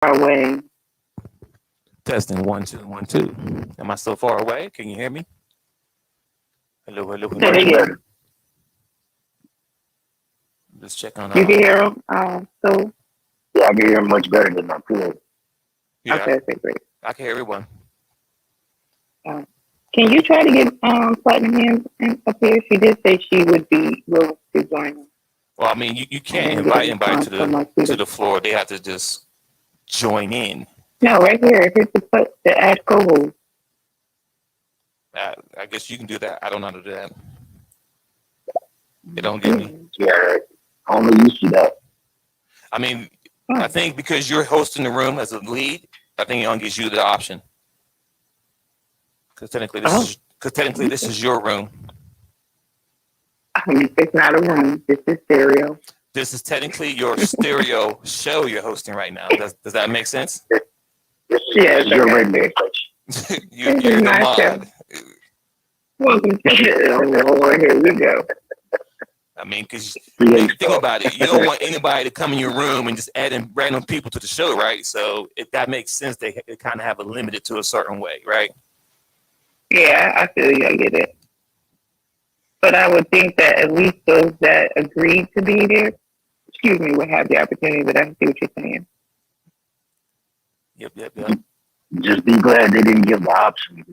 away. Testing 1 2 1 2. Am I so far away? Can you hear me? Hello, hello, Say hello. it again. Just check on. You can hear them. So Yeah, I can hear much better than I could. Yeah, okay, great. I can hear everyone. Uh, can you try to get Platinum Hands up here? She did say she would be willing to join us. Well, I mean, you I can't didn't get a invite anybody response from my to student. the floor. They have to just join in. No, right here. Here's the add co-host. I guess you can do that. I don't know how to do that. It don't give me. Yeah, only you see that. I mean, Oh, I think because you're hosting the room as a lead, I think it only gives you the option. Because technically this is your room. I mean, it's not a room. This is stereo. This is technically your stereo show you're hosting right now. Does that make sense? Yes, You're okay. radio You're This is the my show. mod. Welcome to the oh, here we go. I mean, because station. think about it. You don't want anybody to come in your room and just add in random people to the show, right? So if that makes sense, they kind of have it limited to a certain way, right? Yeah, I feel you. I get it. But I would think that at least those that agreed to be there, would have the opportunity. But I see what you're saying. Yep. Just be glad they didn't give the option.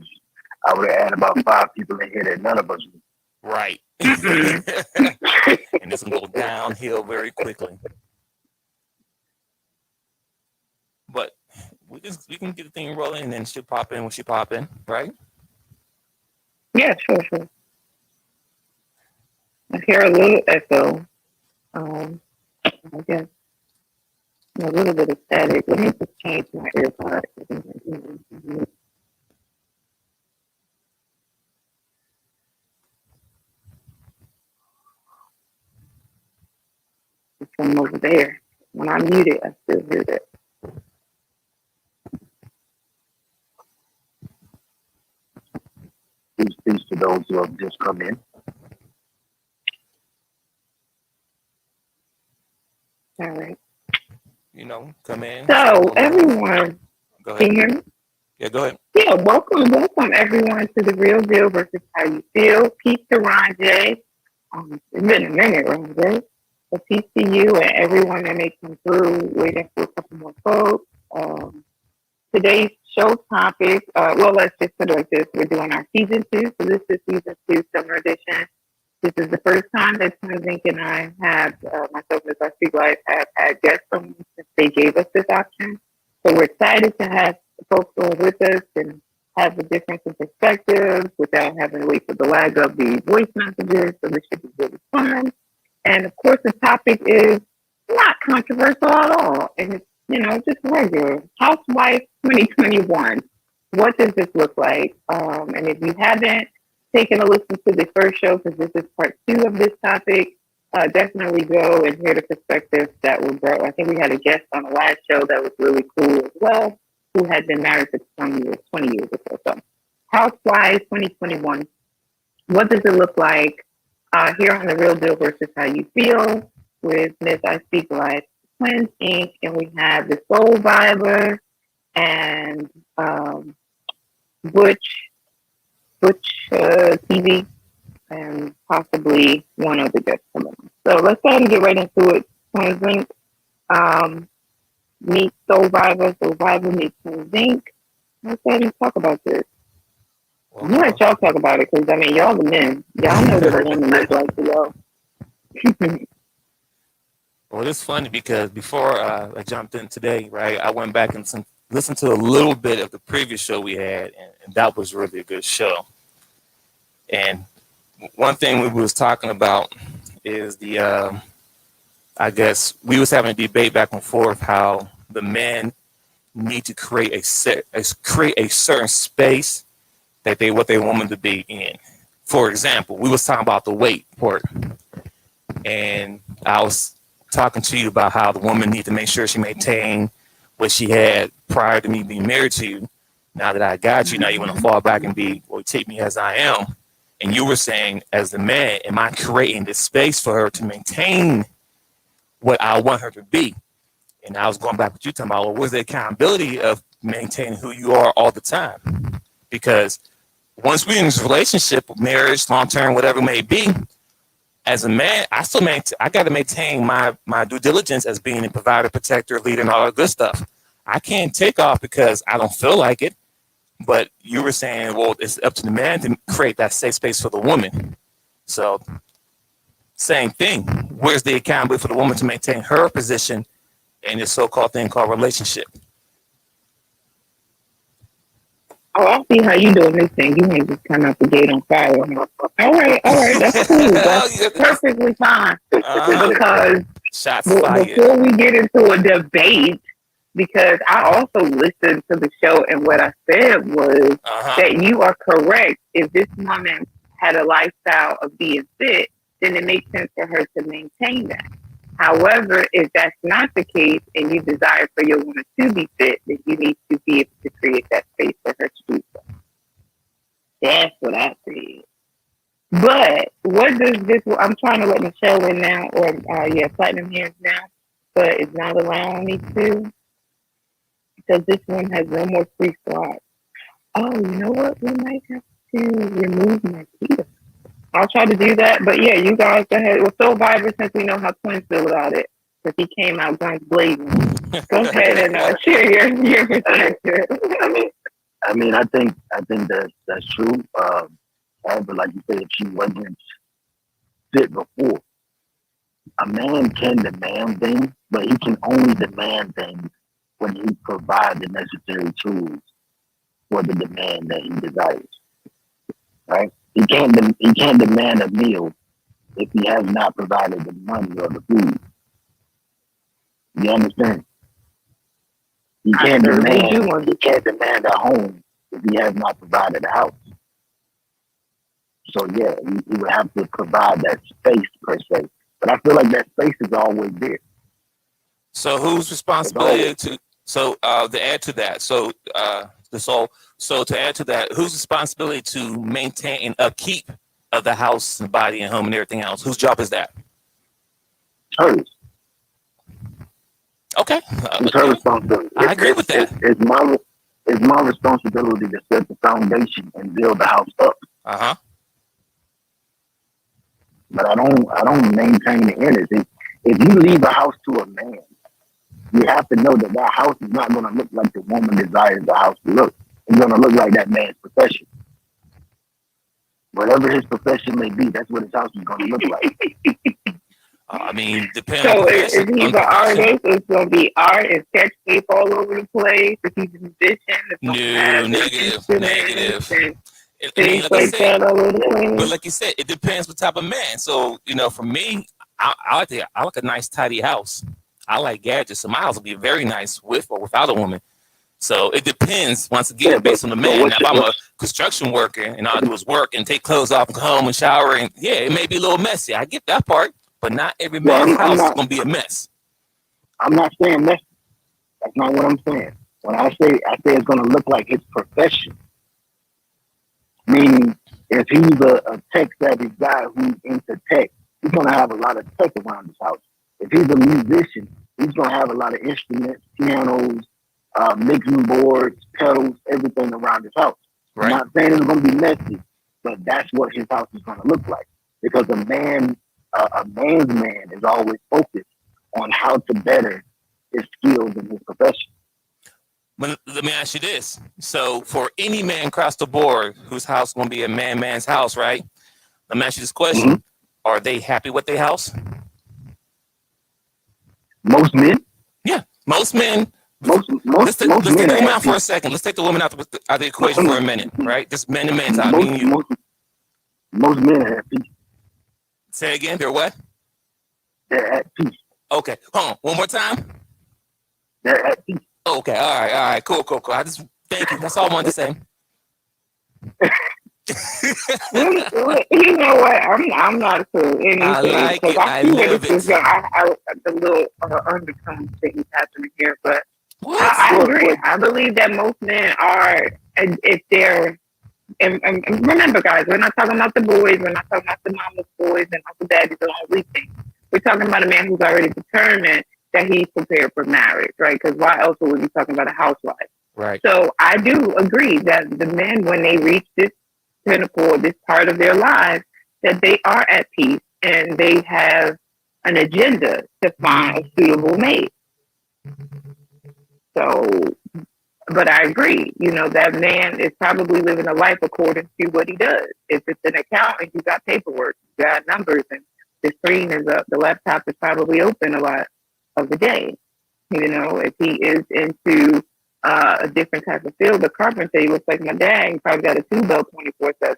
I would have had about 5 people in here that none of us would. Right. And it's going to go downhill very quickly. But we can get the thing rolling and then she'll pop in when she pop in, right? Yeah, sure. I hear a little echo. I guess a little bit of static. Let me just change my AirPods. It's from over there. When I mute it, I still hear that. Peace to those who have just come in. All right. Come in. So, everyone, Go can ahead. you hear me? Yeah, go ahead. Yeah, welcome everyone to the Real Deal versus How You Feel. Peace to Ron J. It's been a minute, Ron J. So peace to you and everyone that may come through. Waiting for a couple more folks. Today's show topic. Let's just put it like this: we're doing our season 2, so this is season 2, summer edition. This is the first time that Twinsinc and I have, myself and our Speak Life, have had guests on since they gave us this option. So we're excited to have folks on with us and have a difference in perspectives without having to wait for the lag of the voice messages. So this should be really fun. And of course, the topic is not controversial at all. And it's, just regular. Housewife 2021. What does this look like? And if you haven't taken a listen to the first show, because this is part 2 of this topic, definitely go and hear the perspectives that were brought. I think we had a guest on the last show that was really cool as well, who had been married for 20 years or so. Housewives 2021. What does it look like here on The Real Deal versus How You Feel with Miss I Speak Life Twinsinc, and we have the Soul Viber and Butch TV, and possibly one other guest coming on. So let's go ahead and get right into it. Twinsinc, meet Soul Viber meet Twinsinc. Let's go ahead and talk about this. I'm gonna let y'all talk about it because y'all the men. Y'all know what a woman looks like to y'all. Well, it's funny because before I jumped in today, right, I went back and listened to a little bit of the previous show we had, and that was really a good show. And one thing we was talking about is I guess we was having a debate back and forth how the men need to create a certain space that what they want them to be in. For example, we was talking about the weight part, and I was talking to you about how the woman needs to make sure she maintain what she had prior to me being married to you. Now that I got you, now you want to fall back and take me as I am. And you were saying, as the man, am I creating this space for her to maintain what I want her to be? And I was going back with you talking about, well, where's the accountability of maintaining who you are all the time? Because once we're in this relationship, marriage, long term, whatever it may be, as a man, I got to maintain my due diligence as being a provider, protector, leader, and all that good stuff. I can't take off because I don't feel like it. But you were saying, well, it's up to the man to create that safe space for the woman. So, same thing. Where's the accountability for the woman to maintain her position in this so-called thing called relationship? Oh, I see how you doing this thing. You ain't just come out the gate on fire. All right, that's cool. That's perfectly fine. Because shots fired. Before we get into a debate, because I also listened to the show, and what I said was that you are correct. If this woman had a lifestyle of being fit, then it makes sense for her to maintain that. However, if that's not the case and you desire for your woman to be fit, then you need to be able to create that space for her to do so. That's what I said. But what does this, I'm trying to let Michelle in now, or Platinum here now, but it's not allowing me to, because this one has no more free slots. Oh, you know what? We might have to remove Marquita. I'll try to do that. But yeah, you guys go ahead. We're so vibrant since we know how Twins feel about it. Because he came out guns blazing. Go ahead and share your perspective. I mean, I think that's true. However, like you said, if she wasn't fit before, a man can demand things, but he can only demand things when he provides the necessary tools for the demand that he desires. Right? He can't demand a meal if he has not provided the money or the food. You understand? He can't demand a home if he has not provided a house. So yeah, he would have to provide that space per se. But I feel like that space is always there. So whose responsibility to add to that? So to add to that, whose responsibility to maintain and upkeep of the house and body and home and everything else? Whose job is that? Hers. Okay. It's her responsibility. I agree with that. It's my responsibility to set the foundation and build the house up. But I don't maintain the innards. If you leave a house to a man, you have to know that house is not going to look like the woman desires the house to look. It's going to look like that man's profession. Whatever his profession may be, that's what his house is going to look like. I mean, depends. So if he's an artist, it's going to be art and sketch tape all over the place. If he's a musician, it's going to have negative. Things like that all over the place. But like you said, it depends what type of man. So, for me, I like a nice, tidy house. I like gadgets, so my house will be very nice with or without a woman. So it depends, once again, based on the man. Now, if I'm a construction worker and all I do is work and take clothes off and come home and shower, and it may be a little messy. I get that part, but not every man's house is going to be a mess. I'm not saying messy. That's not what I'm saying. When I say it's going to look like his profession. Meaning, if he's a tech-savvy guy who's into tech, he's going to have a lot of tech around his house. If he's a musician, he's going to have a lot of instruments, pianos, mixing boards, pedals, everything around his house. Right. I'm not saying it's going to be messy, but that's what his house is going to look like. Because a man's man is always focused on how to better his skills in his profession. But let me ask you this. So for any man across the board whose house is going to be a man's house, right? Let me ask you this question. Mm-hmm. Are they happy with their house? Most men? Yeah, most men. Let's take the woman out for a second. Let's take the woman out of the equation for a minute, right? Just men to men talk. Most men are at peace. Say again, they're what? They're at peace. Okay, hold on. One more time. They're at peace. Okay, all right, cool. I just thank you. That's all I wanted to say. You know what? I'm not for anything. I like it. I see where this is going. The little undertone things happening here, but I agree. I believe that most men are, if they're, and remember, guys, we're not talking about the boys. We're not talking about the mama's boys and uncle daddies and all these things. We're talking about a man who's already determined that he's prepared for marriage, right? Because why else would we be talking about a housewife? Right. So I do agree that the men, when they reach this pinnacle, this part of their lives, that they are at peace and they have an agenda to find a suitable mate. So, but I agree, that man is probably living a life according to what he does. If it's an accountant, you got paperwork, you got numbers, and the screen is up, the laptop is probably open a lot of the day. If he is into a different type of field, the carpenter, he looks like my dad, he probably got a tool belt 24/7,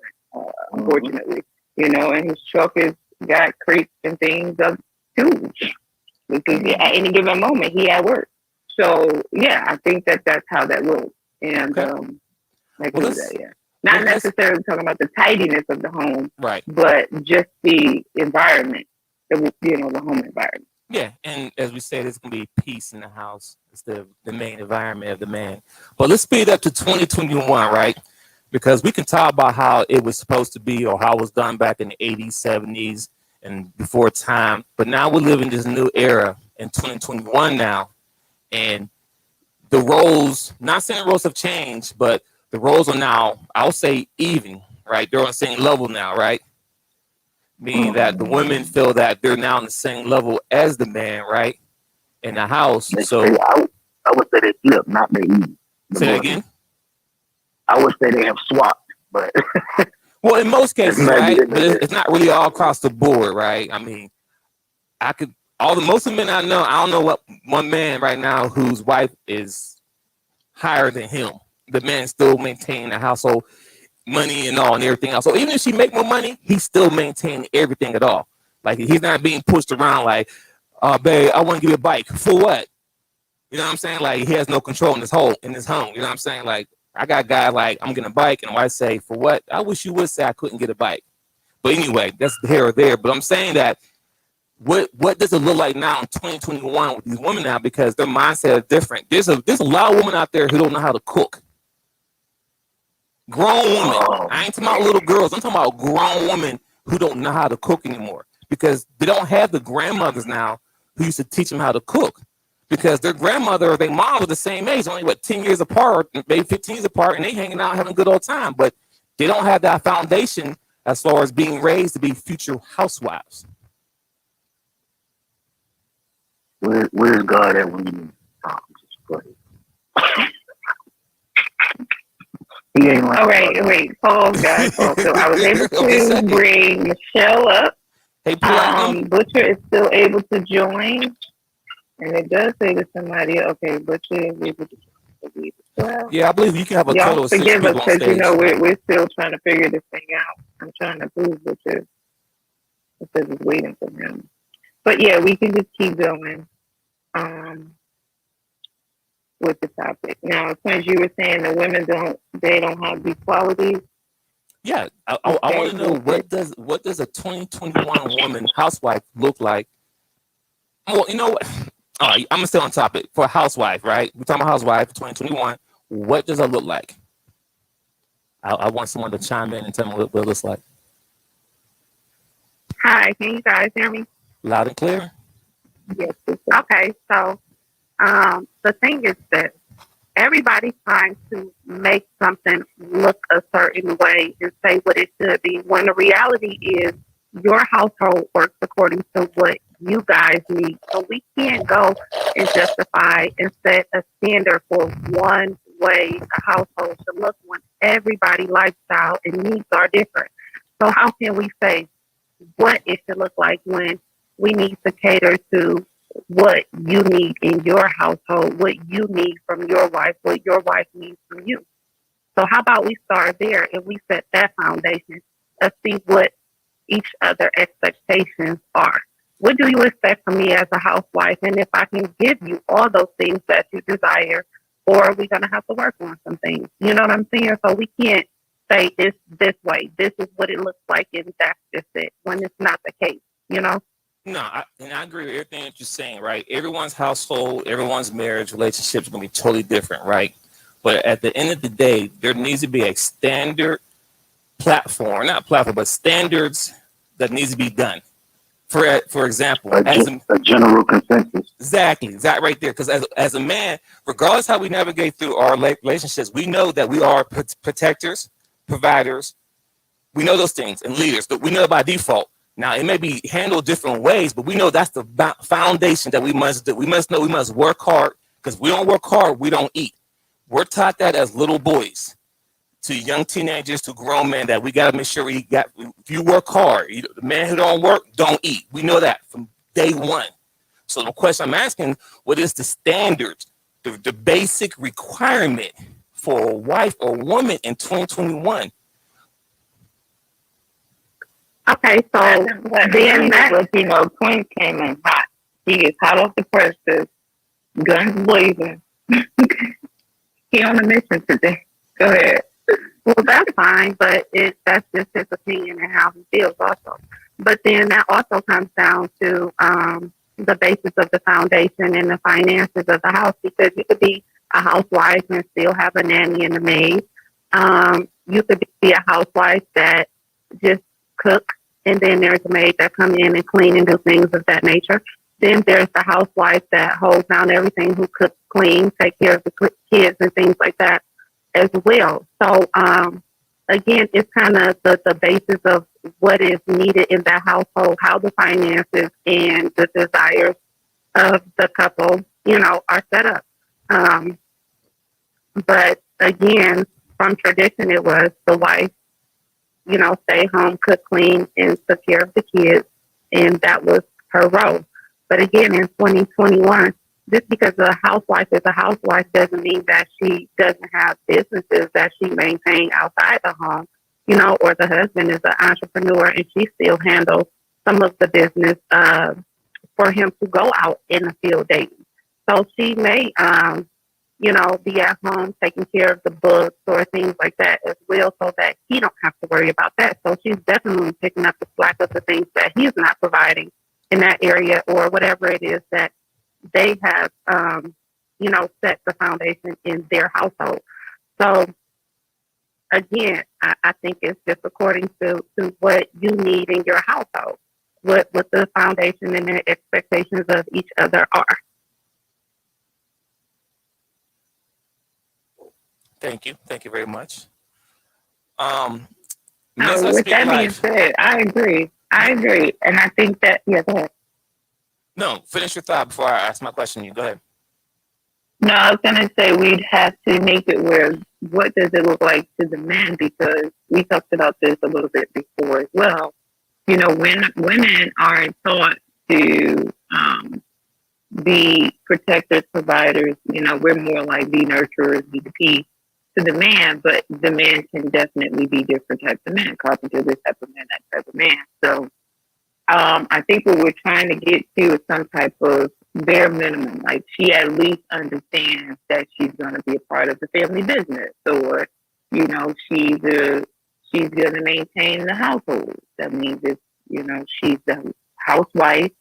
unfortunately. And his truck has got crates and things of tools. Because at any given moment, he at work. So, yeah, I think that's how that looks. And I agree with that, yeah. Not necessarily talking about the tidiness of the home, right? But just the environment, the home environment. Yeah, and as we said, it's going to be peace in the house. It's the main environment of the man. But let's speed up to 2021, right? Because we can talk about how it was supposed to be or how it was done back in the 80s, 70s, and before time. But now we live in this new era in 2021 now. And the roles, not saying roles have changed, but the roles are now, I'll say, even, right? They're on the same level now, right? Meaning that the women feel that they're now on the same level as the man, right? In the house. So I would say they flip, not they even. Say that again? I would say they have swapped, but well, in most cases, right? But it's not really all across the board, right? I mean, most of the men I don't know what one man right now whose wife is higher than him. The man still maintaining the household money and all and everything else. So even if she make more money, he's still maintaining everything at all. Like he's not being pushed around like, babe, I want to give you a bike. For what? You know what I'm saying? Like he has no control in his home. You know what I'm saying? Like I got guys like I'm getting a bike and wife say, for what? I wish you would say I couldn't get a bike. But anyway, that's here or there. But I'm saying that what does it look like now in 2021 with these women now? Because their mindset is different. There's a lot of women out there who don't know how to cook. Grown women. I ain't talking about little girls. I'm talking about grown women who don't know how to cook anymore because they don't have the grandmothers now who used to teach them how to cook because their grandmother or their mom was the same age, only 10 years apart, maybe 15 years apart, and they hanging out having a good old time. But they don't have that foundation as far as being raised to be future housewives. Where's God at when you go ahead. He ain't all right, wait, pause, guys. So I was able to bring Michelle up. Hey, Butcher is still able to join, and it does say to somebody, okay, Butcher is able to join. Well, yeah, I believe you can have a total of 6 people on stage. Forgive us because we're still trying to figure this thing out. I'm trying to prove Butcher. It says it's waiting for him. But yeah, we can just keep going with the topic. Now, since you were saying the women don't have these qualities. Yeah, I want to know what does a 2021 woman housewife look like? Well, you know what? All right, I'm gonna stay on topic for a housewife, right? We're talking about housewife for 2021. What does it look like? I want someone to chime in and tell me what it looks like. Hi, can you guys hear me? Loud and clear. Yes. Okay, so the thing is that everybody's trying to make something look a certain way and say what it should be, when the reality is your household works according to what you guys need. So we can't go and justify and set a standard for one way a household should look when everybody's lifestyle and needs are different. So how can we say what it should look like when we need to cater to what you need in your household, what you need from your wife, what your wife needs from you? So how about we start there and we set that foundation and see what each other expectations are. What do you expect from me as a housewife? And if I can give you all those things that you desire, or are we going to have to work on some things? You know what I'm saying? So we can't say this way. This is what it looks like, and that's just it, when it's not the case, you know? No, I agree with everything that you're saying, right? Everyone's household, everyone's marriage relationship is going to be totally different, right? But at the end of the day, there needs to be a standard platform, not platform, but standards that needs to be done For example, a general consensus. exactly right there. Because as a man, regardless how we navigate through our relationships, we know that we are protectors, providers. We know those things and leaders. But we know by default. Now it may be handled different ways, but we know that's the foundation that we must do. We must know we must work hard, because we don't work hard, we don't eat. We're taught that as little boys to young teenagers to grown men, that we got to make sure if you work hard, the man who don't work don't eat. We know that from day one. So the question I'm asking, what is the standard, the basic requirement for a wife or woman in 2021? Okay, so then Twin came in hot. He gets hot off the presses, guns blazing. He on a mission today. Go ahead. well, that's fine, but that's just his opinion and how he feels also. But then that also comes down to the basis of the foundation and the finances of the house, because you could be a housewife and still have a nanny and a maid. You could be a housewife that just cooks, and then there's a maid that come in and clean and do things of that nature. Then there's the housewife that holds down everything, who cooks, clean, take care of the kids and things like that as well. So, again, it's kind of the basis of what is needed in that household, how the finances and the desires of the couple, are set up. But again, from tradition, it was the wife, stay home, cook, clean, and took care of the kids. And that was her role. But again, in 2021, just because a housewife is a housewife doesn't mean that she doesn't have businesses that she maintains outside the home, or the husband is an entrepreneur and she still handles some of the business for him to go out in the field dating. So she may, be at home taking care of the books or things like that as well, so that he don't have to worry about that. So she's definitely picking up the slack of the things that he's not providing in that area, or whatever it is that they have, set the foundation in their household. So again, I think it's just according to what you need in your household, what the foundation and the expectations of each other are. Thank you very much. With that being said, I agree, and I think that go ahead. No, finish your thought before I ask my question. You go ahead. No, I was gonna say we'd have to make it where, what does it look like to the men? Because we talked about this a little bit before as well. When women aren't taught to be protectors, providers, we're more like be nurturers, be the peace to the man, but the man can definitely be different types of men. Carpenter, this type of man, that type of man. So I think what we're trying to get to is some type of bare minimum. Like, she at least understands that she's going to be a part of the family business, or she's going to maintain the household. That means if she's the housewife,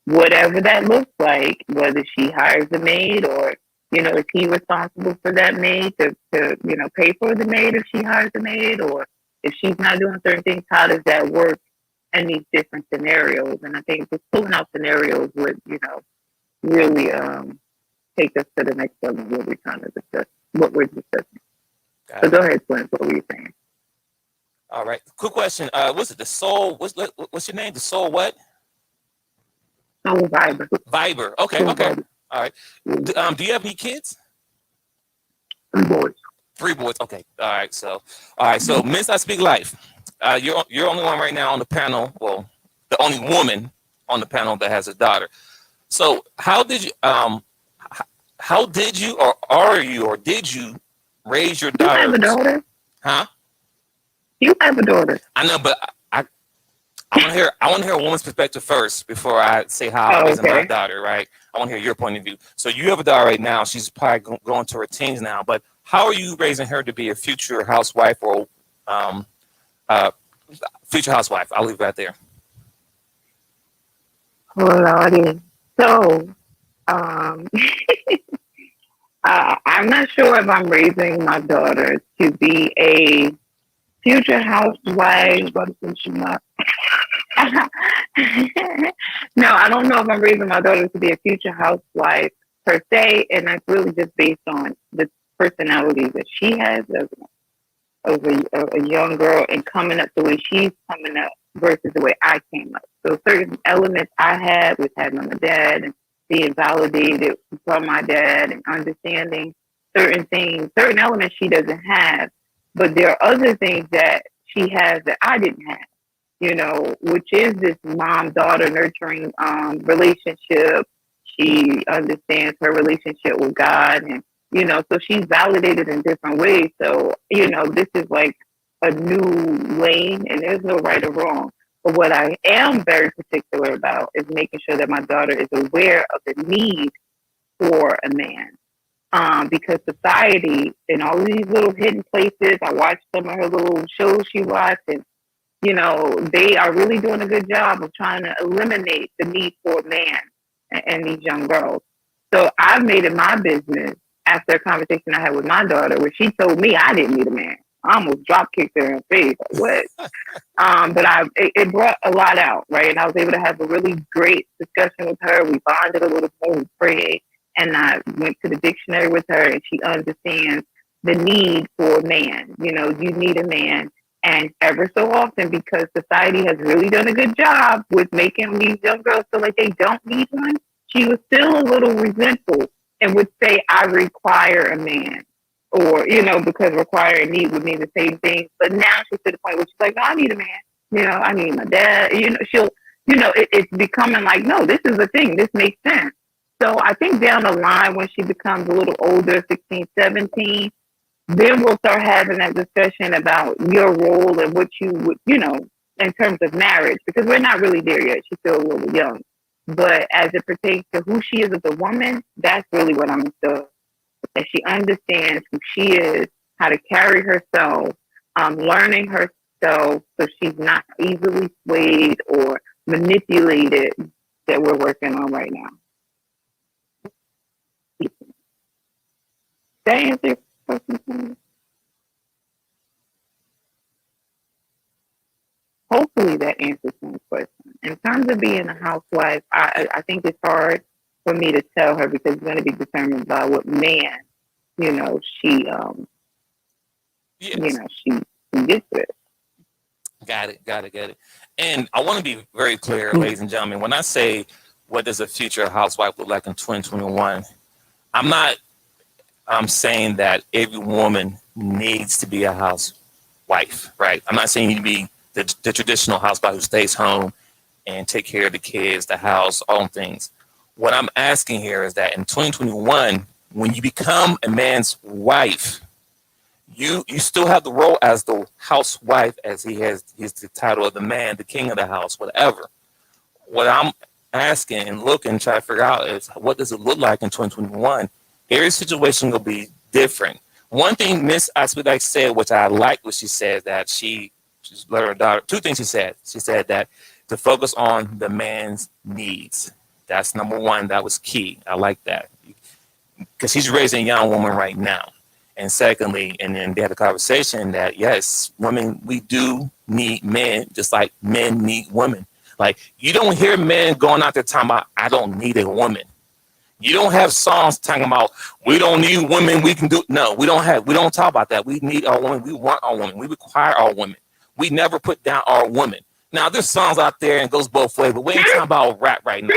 whatever that looks like, whether she hires a maid, or is he responsible for that maid to pay for the maid if she hires a maid, or if she's not doing certain things, how does that work in these different scenarios? And I think just pulling out scenarios would, really take us to the next level of what we're trying to discuss, what we're discussing. So go ahead, Twins, what were you saying? All right. Quick question. What's it? The Soul? What's your name? The Soul what? Soul Viber. Viber. Okay. Soul Okay. Viber. All right. Do you have any kids? 3 boys. 3 boys. Okay. All right. So Miss I Speak Life. You're only one right now on the panel. Well, the only woman on the panel that has a daughter. So how did you or did you raise your daughter? You have a daughter? Huh? You have a daughter. I know, but I want to hear a woman's perspective first before I say how I'm raising my daughter, right? I want to hear your point of view. So you have a daughter right now. She's probably going to her teens now. But how are you raising her to be a future housewife or future housewife? I'll leave it right there. Oh, Lordy. So, I'm not sure if I'm raising my daughter to be a future housewife, but she's not. No, I don't know if I'm raising my daughter to be a future housewife per se, and that's really just based on the personality that she has as a young girl and coming up the way she's coming up versus the way I came up. So certain elements I had with having my dad and being validated from my dad and understanding certain things, certain elements she doesn't have, but there are other things that she has that I didn't have, which is this mom daughter nurturing relationship. She understands her relationship with God, and so she's validated in different ways. So this is like a new lane, and there's no right or wrong. But what I am very particular about is making sure that my daughter is aware of the need for a man. Because society in all of these little hidden places, I watched some of her little shows she watched, and they are really doing a good job of trying to eliminate the need for a man and these young girls. So I've made it my business after a conversation I had with my daughter where she told me I didn't need a man. I almost drop kicked her in the face. Like, what? But it brought a lot out, right? And I was able to have a really great discussion with her. We bonded a little more, we prayed, and I went to the dictionary with her, and she understands the need for a man. You need a man. And ever so often, because society has really done a good job with making these young girls feel like they don't need one, she was still a little resentful and would say, I require a man. Or, because require and need would mean the same thing. But now she's to the point where she's like, no, I need a man. I need my dad. It's becoming like, no, this is a thing. This makes sense. So I think down the line, when she becomes a little older, 16, 17, then we'll start having that discussion about your role and what you would, in terms of marriage, because we're not really there yet. She's still a little young. But as it pertains to who she is as a woman, that's really what I'm still. That she understands who she is, how to carry herself, learning herself so she's not easily swayed or manipulated, that we're working on right now. That answer your question? Hopefully that answers my question. In terms of being a housewife, I think it's hard for me to tell her because it's going to be determined by what man, she gets with. Got it. And I want to be very clear, ladies and gentlemen, when I say what does a future housewife look like in 2021, I'm saying that every woman needs to be a housewife, right? I'm not saying you need to be the traditional housewife who stays home and take care of the kids, the house, all things. What I'm asking here is that in 2021, when you become a man's wife, you still have the role as the housewife, as he's the title of the man, the king of the house, whatever. What I'm asking and looking, trying to figure out is what does it look like in 2021? Every situation will be different. One thing Miss Aspidike said, which I like what she said, that she's let her daughter, two things she said. She said that to focus on the man's needs. That's number one. That was key. I like that. Because she's raising a young woman right now. And secondly, and then they had a conversation that, yes, women, we do need men just like men need women. Like, you don't hear men going out there talking about, I don't need a woman. You don't have songs talking about, we don't need women, we can do. No, we don't talk about that. We need our women. We want our women. We require our women. We never put down our women. Now, there's songs out there and it goes both ways, but we ain't talking about rap right now.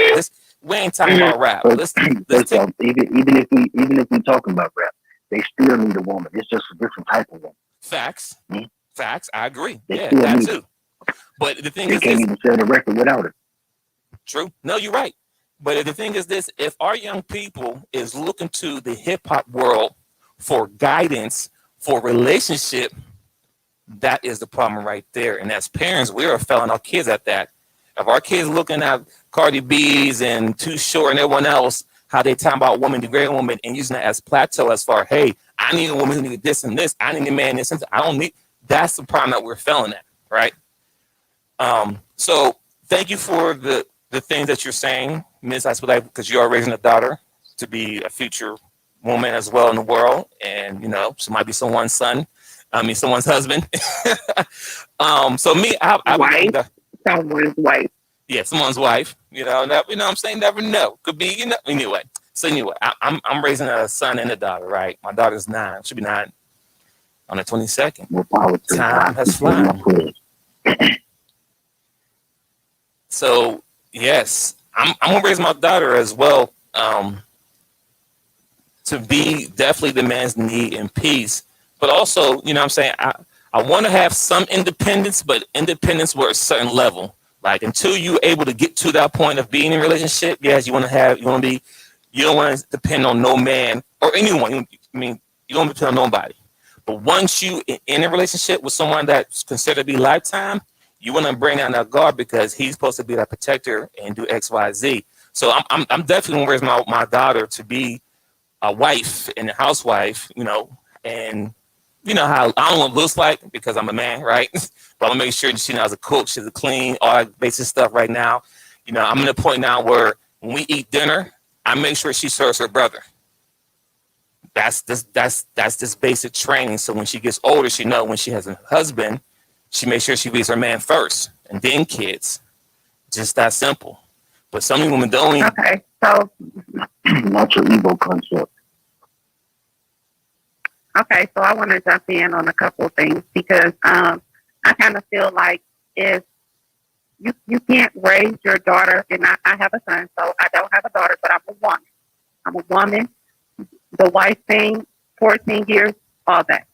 We ain't talking about rap. Let's even if we talking about rap, they still need a woman. It's just a different type of woman. Facts. Mm-hmm. Facts. I agree. They that too. But the thing they is, can't even sell the record without it. True. No, you're right. But the thing is this: if our young people is looking to the hip hop world for guidance, for relationship, that is the problem right there. And as parents, we are failing our kids at that. If our kids looking at Cardi B's and Too Short and everyone else, how they talk about women, degrading women, and using that as plateau as far, hey, I need a woman who needs this and this. I need a man this and this. I don't need. That's the problem that we're failing at, right? So thank you for the things that you're saying, Miss Aspilite, because you are raising a daughter to be a future woman as well in the world, and she might be someone's son. Someone's husband. So me, I someone's wife. Yeah, someone's wife. What I'm saying? Never know. Could be, Anyway. So anyway, I'm raising a son and a daughter, right? My daughter's 9. She'll be 9 on the 22nd. More power to Time God. has flown. So yes, I'm gonna raise my daughter as well. To be definitely the man's need and peace, but also, what I'm saying, I want to have some independence, but independence where a certain level. Like until you're able to get to that point of being in a relationship, yes, you don't want to depend on no man or anyone. You don't depend on nobody. But once you in a relationship with someone that's considered to be lifetime, you want to bring down that guard because he's supposed to be that protector and do X, Y, Z. So I'm definitely gonna raise my daughter to be a wife and a housewife, and how I don't know what it looks like because I'm a man, right? But I'm gonna make sure that she knows a cook, she's a clean, all that basic stuff right now. I'm in a point now where when we eat dinner, I make sure she serves her brother. That's this basic training. So when she gets older, she knows when she has a husband, she makes sure she leaves her man first and then kids. Just that simple. But some women don't. Okay, so Not your ego concept. Okay, so I want to jump in on a couple of things because I kind of feel like if you can't raise your daughter, and I have a son, so I don't have a daughter, but I'm a woman. I'm a woman. The wife thing, 14 years, all that.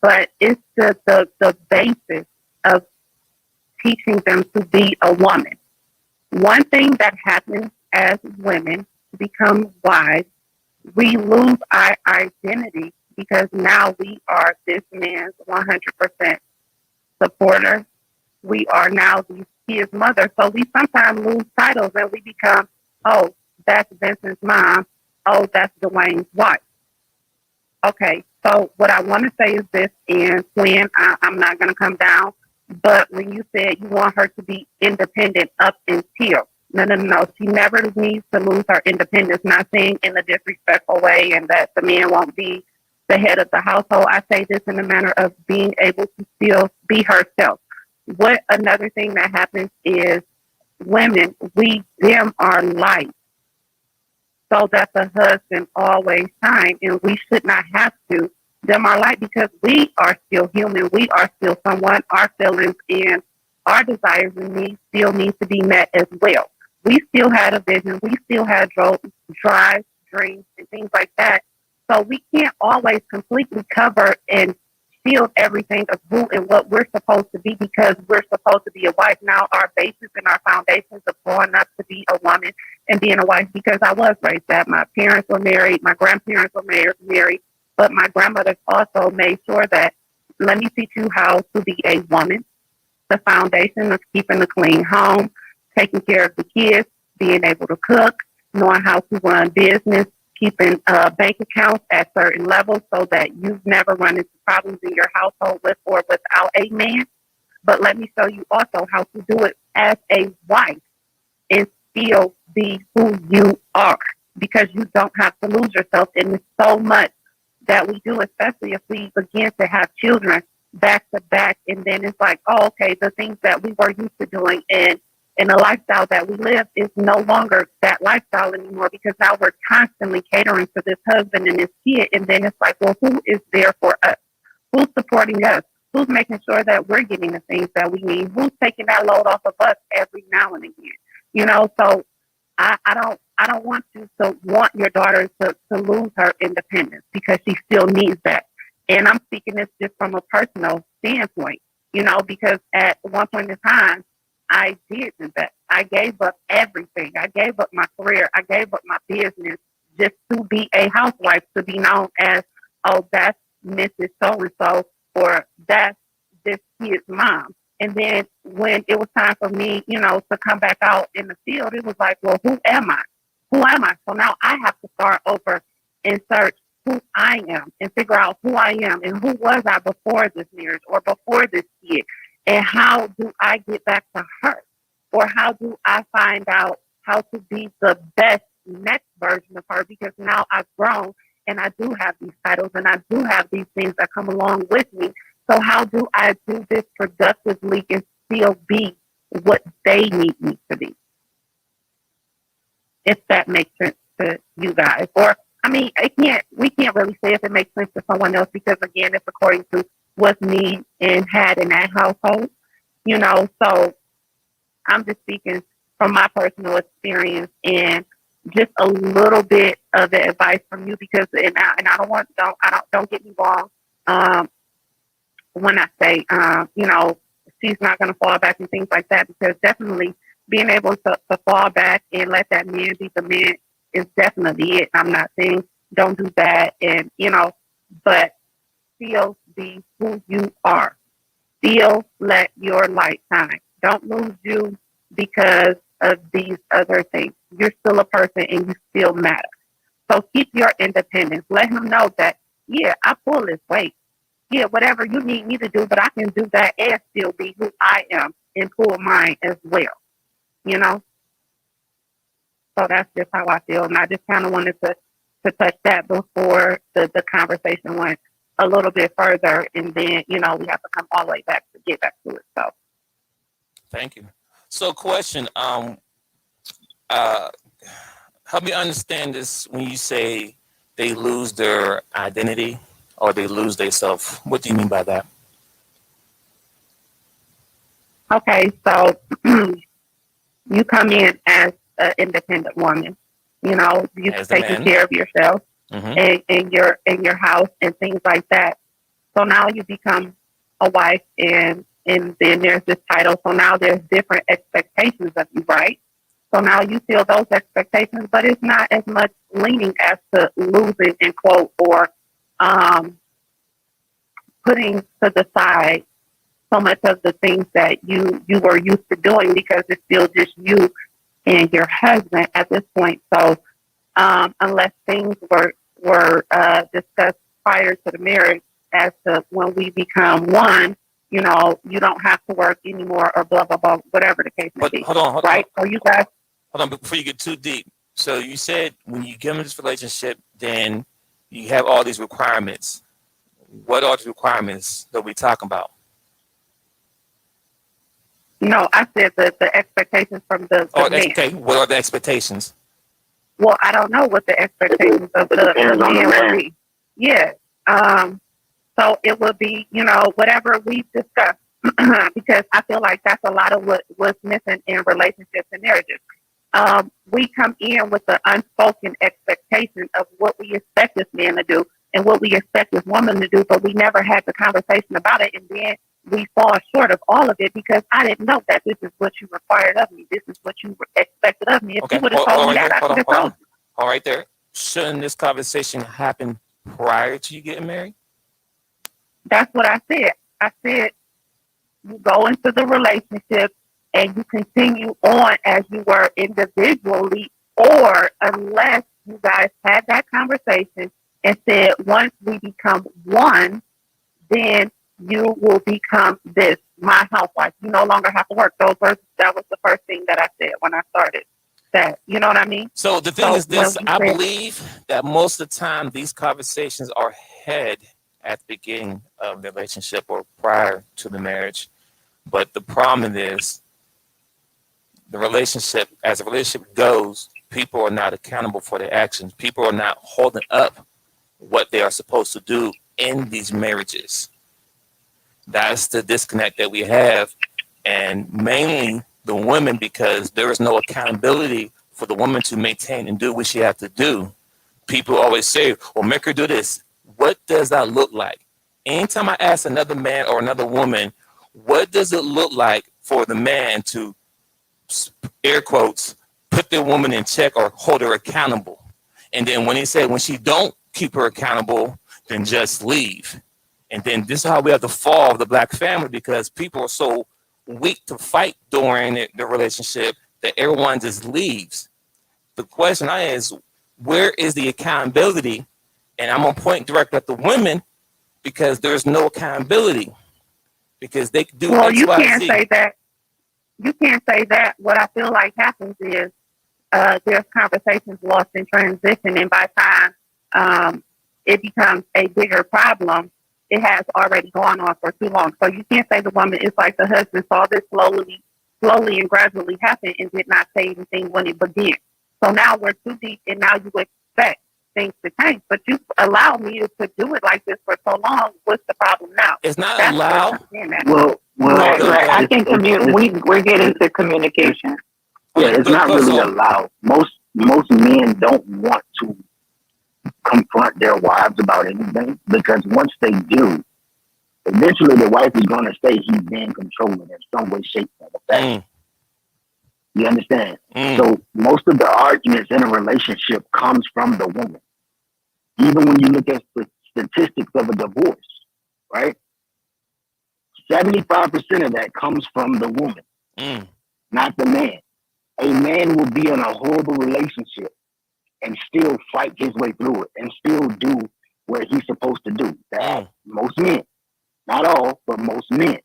But it's the basis of teaching them to be a woman. One thing that happens as women to become wives, we lose our identity because now we are this man's 100% supporter. We are now his mother. So we sometimes lose titles and we become, oh, that's Vincent's mom. Oh, that's Dwayne's wife. Okay, so what I want to say is this, and Quinn, I'm not going to come down, but when you said you want her to be independent up until, no. She never needs to lose her independence, not saying in a disrespectful way and that the man won't be the head of the household. I say this in the manner of being able to still be herself. What another thing that happens is women, we dim our light so that the husband always shine, and we should not have to dim our light because we are still human. We are still someone. Our feelings and our desires and needs still need to be met as well. We still had a vision. We still had drives, dreams, and things like that. So we can't always completely cover and shield everything of who and what we're supposed to be because we're supposed to be a wife. Now our basis and our foundations of growing up to be a woman and being a wife, because I was raised that. My parents were married. My grandparents were married. But my grandmother also made sure that, let me teach you how to be a woman. The foundation of keeping a clean home, taking care of the kids, being able to cook, knowing how to run business, keeping bank accounts at certain levels so that you've never run into problems in your household with or without a man. But let me show you also how to do it as a wife and still be who you are, because you don't have to lose yourself. And there's so much that we do, especially if we begin to have children back to back. And then it's like, oh, okay, the things that we were used to doing and the lifestyle that we live is no longer that lifestyle anymore, because now we're constantly catering to this husband and this kid. And then it's like, well, who is there for us? Who's supporting us? Who's making sure that we're getting the things that we need? Who's taking that load off of us every now and again? So I don't want you to want your daughter to lose her independence, because she still needs that. And I'm speaking this just from a personal standpoint, because at one point in time, I did that. I gave up everything. I gave up my career. I gave up my business just to be a housewife, to be known as, oh, that's Mrs. So-and-so, or that's this kid's mom. And then when it was time for me, to come back out in the field, it was like, well, who am I? Who am I? So now I have to start over and search who I am and figure out who I am and who was I before this marriage or before this kid. And how do I get back to her? Or how do I find out how to be the best next version of her? Because now I've grown and I do have these titles and I do have these things that come along with me. So how do I do this productively and still be what they need me to be. If that makes sense to you guys. Or I mean, we can't really say if it makes sense to someone else because again, it's according to what's needed and had in that household. So I'm just speaking from my personal experience and just a little bit of the advice from you because and I don't get me wrong. When I say she's not going to fall back and things like that because definitely being able to fall back and let that man be the man is definitely it. I'm not saying don't do that and but still be who you are. Still let your light shine. Don't lose you because of these other things. You're still a person and you still matter. So keep your independence. Let him know that, yeah, I pull this weight. Yeah, whatever you need me to do, but I can do that and still be who I am and pull mine as well. So that's just how I feel. And I just kind of wanted to touch that before the conversation went a little bit further. And then, we have to come all the way back to get back to it. So Thank you. So question, help me understand this when you say they lose their identity or they lose their self. What do you mean by that? okay, so you come in as an independent woman. You're taking care of yourself and your house and things like that. So now you become a wife and then there's this title. So now there's different expectations of you, right? So now you feel those expectations, but it's not as much leaning as to losing in quote or putting to the side so much of the things that you were used to doing because it's still just you and your husband at this point. So unless things were discussed prior to the marriage as to when we become one, you don't have to work anymore or blah, blah, blah, whatever the case may be. Hold on. Right? So you guys. Hold on, before you get too deep. So you said when you get into this relationship, then you have all these requirements. What are the requirements that we're talking about? No, I said the expectations from the man. Okay. What are the expectations? Well, I don't know what the expectations of the man would be. Yeah. So it would be, whatever we discussed, because I feel like that's a lot of what was missing in relationships and marriages. We come in with the unspoken expectation of what we expect this man to do and what we expect this woman to do, but we never had the conversation about it. And then we fall short of all of it because I didn't know that this is what you required of me. This is what you expected of me. If you would have told me that, I would have told you. All right there. Shouldn't this conversation happen prior to you getting married? That's what I said. I said you go into the relationship and you continue on as you were individually, or unless you guys had that conversation and said, once we become one, then you will become my housewife. You no longer have to work. That was the first thing that I said when I started that. You know what I mean? So the thing is this, I believe that most of the time these conversations are had at the beginning of the relationship or prior to the marriage. But the problem is the relationship, as the relationship goes, people are not accountable for their actions. People are not holding up what they are supposed to do in these marriages. That's the disconnect that we have. And mainly the women, because there is no accountability for the woman to maintain and do what she has to do. People always say, well, make her do this. What does that look like? Anytime I ask another man or another woman, what does it look like for the man to, air quotes, put the woman in check or hold her accountable? And then when he said, when she don't keep her accountable, then just leave. And then this is how we have the fall of the black family, because people are so weak to fight during the relationship that everyone just leaves. The question is, where is the accountability? And I'm going to point directly at the women because there's no accountability because they do well, X, you Y, can't Z. say that. You can't say that. What I feel like happens is there's conversations lost in transition, and by the time it becomes a bigger problem, it has already gone on for too long. So you can't say the woman is like the husband saw this slowly and gradually happen and did not say anything when it began. So now we're too deep, and now you expect things to change. But you allowed me to do it like this for so long. What's the problem now? It's not That's allowed. Well, Right. I think it's, we're getting to communication. yeah, it's not really allowed. Most men don't want to confront their wives about anything, because once they do, eventually the wife is going to say he's being controlling in some way, shape, or fashion. You understand? So most of the arguments in a relationship comes from the woman. Even when you look at the statistics of a divorce, right? 75% of that comes from the woman, not the man. A man will be in a horrible relationship and still fight his way through it and still do what he's supposed to do. That most men, not all, but most men,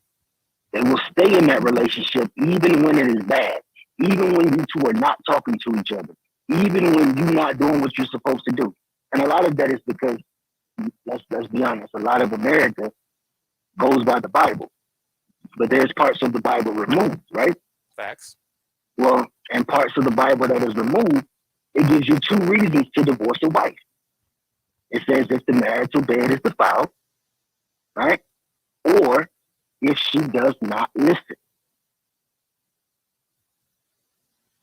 they will stay in that relationship even when it is bad, even when you two are not talking to each other, even when you're not doing what you're supposed to do. And a lot of that is because, let's be honest, a lot of America goes by the Bible, but there's parts of the Bible removed, right? Facts. Well, and parts of the Bible that is removed, it gives you two reasons to divorce a wife. It says if the marital bed is defiled, right? Or if she does not listen.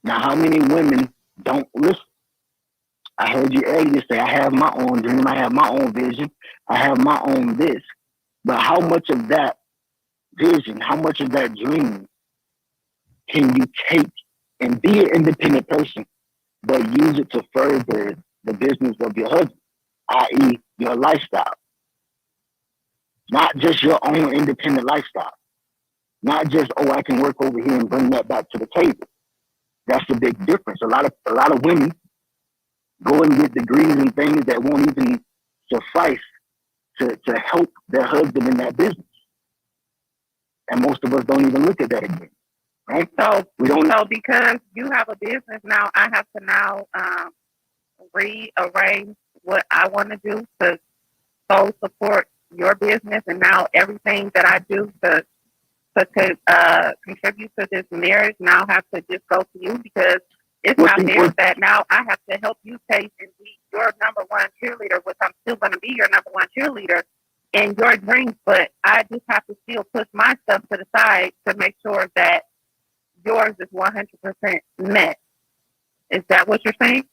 Now, how many women don't listen? I heard you earlier say, I have my own dream, I have my own vision, I have my own this. But how much of that vision, how much of that dream can you take and be an independent person, but use it to further the business of your husband, i.e. your lifestyle? Not just your own independent lifestyle. Not just, oh, I can work over here and bring that back to the table. That's the big difference. A lot of women go and get degrees and things that won't even suffice to help their husband in that business. And most of us don't even look at that again. Right? So because you have a business now, I have to now rearrange what I want to do to so support your business, and now everything that I do to contribute to this marriage now have to just go to you, because it's not fair that now I have to help you taste and be your number one cheerleader, which I'm still going to be your number one cheerleader in your dreams, but I just have to still push my stuff to the side to make sure that yours is 100% met. Is that what you're saying?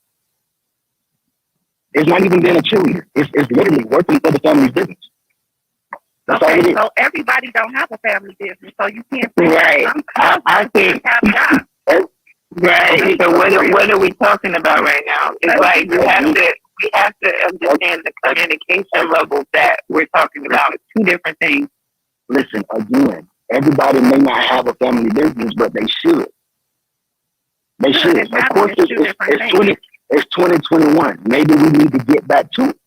It's not even being a cheerleader. It's literally working for the family's business. That's all it is. So everybody don't have a family business, so you can't say right. I think have jobs. Right. So what are we talking about right now? It's like we have to understand the communication level that we're talking about. It's two different things. Listen, again, everybody may not have a family business, but they should. They should. Of course, it's 2021. Maybe we need to get back to it.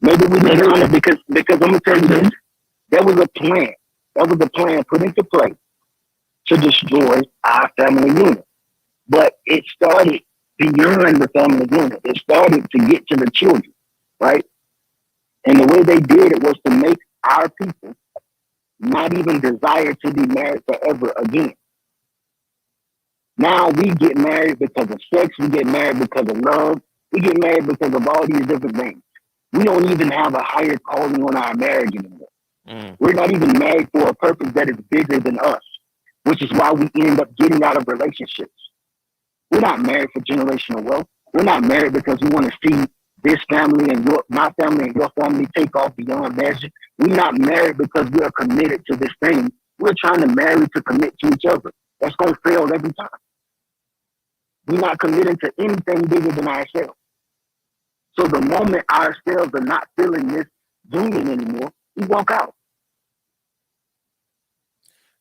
Maybe we need to, because I'm gonna tell you this. There was a plan. That was a plan put into place to destroy our family unit. But it started beyond the family unit. It started to get to the children, right? And the way they did it was to make our people not even desire to be married forever again. Now we get married because of sex. We get married because of love. We get married because of all these different things. We don't even have a higher calling on our marriage anymore. We're not even married for a purpose that is bigger than us, which is why we end up getting out of relationships. We're not married for generational wealth. We're not married because we want to see this family and my family and your family take off beyond measure. We're not married because we are committed to this thing. We're trying to marry to commit to each other. That's going to fail every time. We're not committing to anything bigger than ourselves. So the moment ourselves are not feeling this union anymore, we walk out.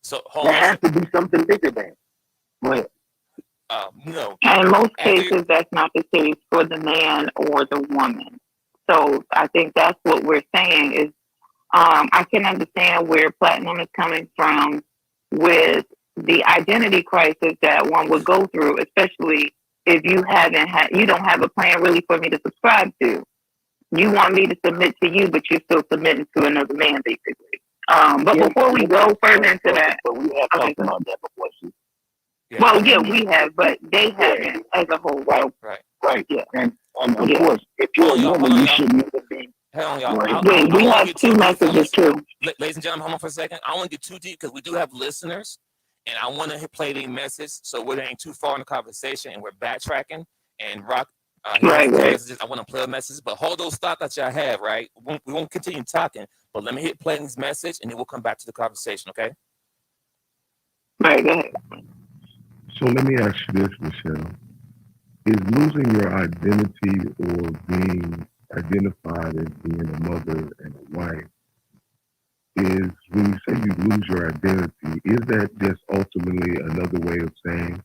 So there has to be something bigger than. Go ahead. No. And in most cases, that's not the case for the man or the woman. So I think that's what we're saying is, I can understand where Platinum is coming from with the identity crisis that one would go through, especially if you don't have a plan really for me to subscribe to. you want me to submit to you, but you're still submitting to another man, basically. But before we go further into that, but we have talked about that before. Well, yeah, we have, but they haven't as a whole. Right. Right. Yeah. And of course, if you're a woman, you shouldn't even be. Hang on, y'all. Wait, we have two messages too. Ladies and gentlemen, hold on for a second. I don't want to get too deep because we do have listeners, and I want to play the message so we're getting too far in the conversation and we're backtracking. And Rock, Right. messages. I want to play a message, but hold those thoughts that y'all have, right? We won't continue talking, but let me hit play this message, and then we'll come back to the conversation, okay? Right, go ahead. So let me ask you this, Michelle. Is losing your identity or being identified as being a mother and a wife, is when you say you lose your identity, is that just ultimately another way of saying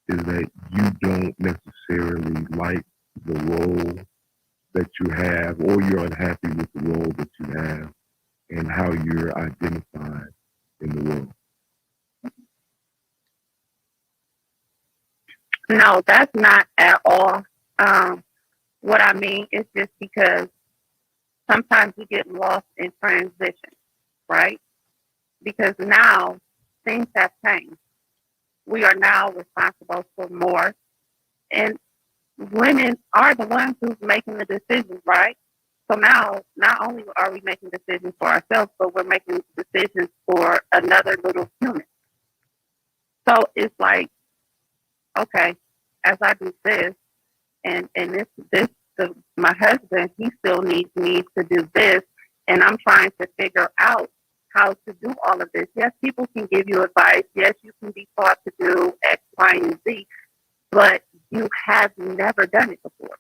is that you don't necessarily like the role that you have, or you're unhappy with the role that you have and how you're identified in the world? No, that's not at all. What I mean is just because sometimes we get lost in transition, right? Because now things have changed. We are now responsible for more. And women are the ones who's making the decisions, right? So now, not only are we making decisions for ourselves, but we're making decisions for another little human. So it's like, okay, as I do this, and my husband, he still needs me to do this, and I'm trying to figure out how to do all of this. Yes, people can give you advice. Yes, you can be taught to do X, Y, and Z, but you have never done it before.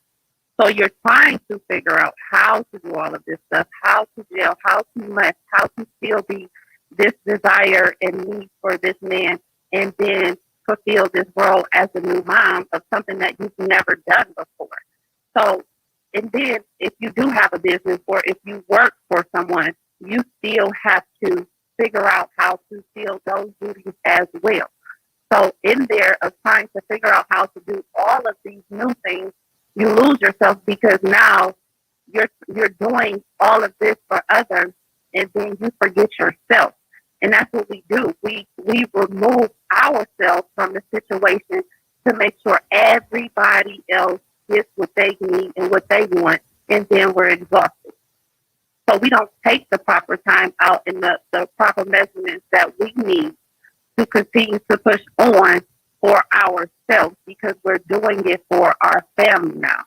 So you're trying to figure out how to do all of this stuff, how to gel, how to mesh, how to still be this desire and need for this man, and then fulfill this role as a new mom of something that you've never done before. So, and then if you do have a business or if you work for someone, you still have to figure out how to fill those duties as well. So in there of trying to figure out how to do all of these new things, you lose yourself because now you're doing all of this for others, and then you forget yourself. And that's what we do. We remove ourselves from the situation to make sure everybody else gets what they need and what they want, and then we're exhausted. So we don't take the proper time out and the proper measurements that we need to continue to push on for ourselves, because we're doing it for our family now.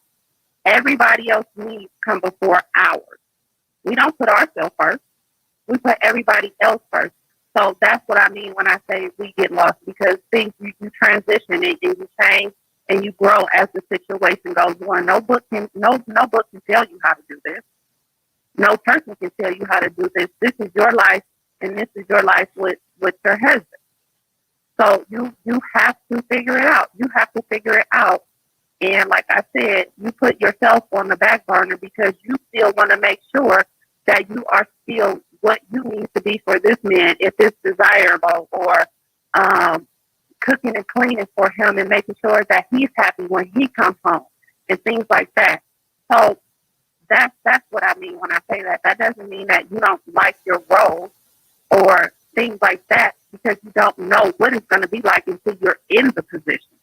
Everybody else's needs come before ours. We don't put ourselves first. We put everybody else first. So that's what I mean when I say we get lost, because things you transition and you change and you grow as the situation goes on. No book can tell you how to do this. No person can tell you how to do this. This is your life, and this is your life with your husband. So you have to figure it out. You have to figure it out. And like I said, you put yourself on the back burner because you still want to make sure that you are still what you need to be for this man, if it's desirable, or cooking and cleaning for him and making sure that he's happy when he comes home and things like that. So that's what I mean when I say that. That doesn't mean that you don't like your role or things like that, because you don't know what it's going to be like until you're in the position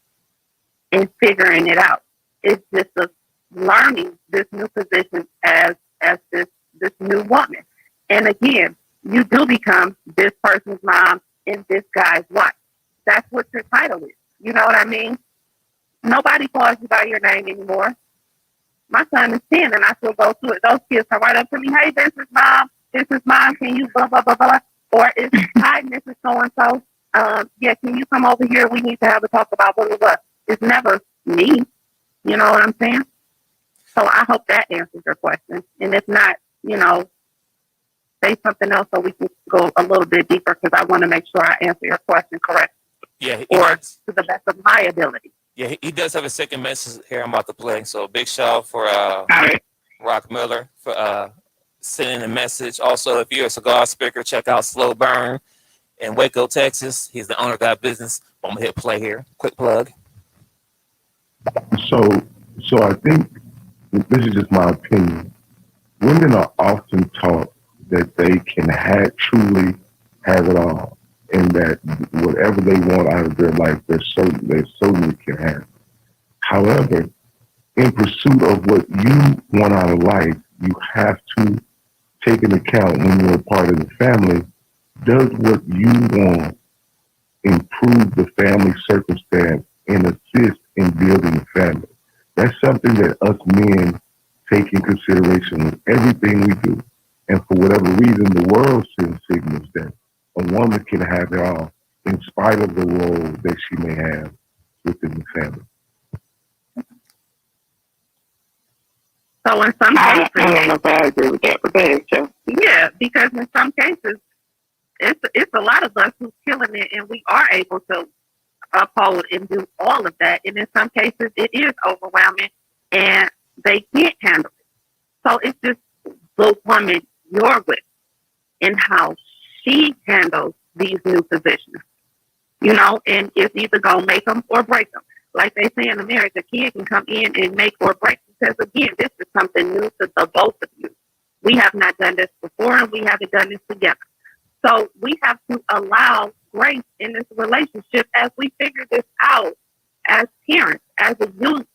and figuring it out. It's just a learning this new position as this new woman. And again, you do become this person's mom and this guy's wife. That's what your title is. You know what I mean? Nobody calls you by your name anymore. My son is 10 and I still go through it. Those kids come right up to me, hey, this is mom, can you blah, blah, blah, blah. Or it's, hi, Mrs. So-and-so. Yeah, can you come over here? We need to have a talk about blah, blah, blah. It's never me. You know what I'm saying? So I hope that answers your question. And if not, say something else so we can go a little bit deeper, because I want to make sure I answer your question correctly. Yeah. Or to the best of my ability. Yeah, he does have a second message here I'm about to play. So big shout out for Rock Miller for sending a message. Also, if you're a cigar speaker, check out Slow Burn in Waco, Texas. He's the owner of that business. I'm gonna hit play here. Quick plug. So I think this is just my opinion. women are often taught that they can truly have it all, and that whatever they want out of their life, they certainly can have. However, in pursuit of what you want out of life, you have to take into account when you're a part of the family. Does what you want improve the family circumstance and assist in building the family? That's something that us men take in consideration with everything we do. And for whatever reason, the world sends signals that a woman can have it all in spite of the role that she may have within the family. So in some I cases, don't know if I agree with that, but go ahead, Joe. yeah, because in some cases, it's a lot of us who's killing it, and we are able to uphold and do all of that. And in some cases, it is overwhelming, and they can't handle it. So it's just the woman you're with and how she handles these new positions, and it's either going to make them or break them. Like they say in the marriage, a kid can come in and make or break, because, again, this is something new to the both of you. We have not done this before, and we haven't done this together. So we have to allow grace in this relationship as we figure this out as parents, as a unit,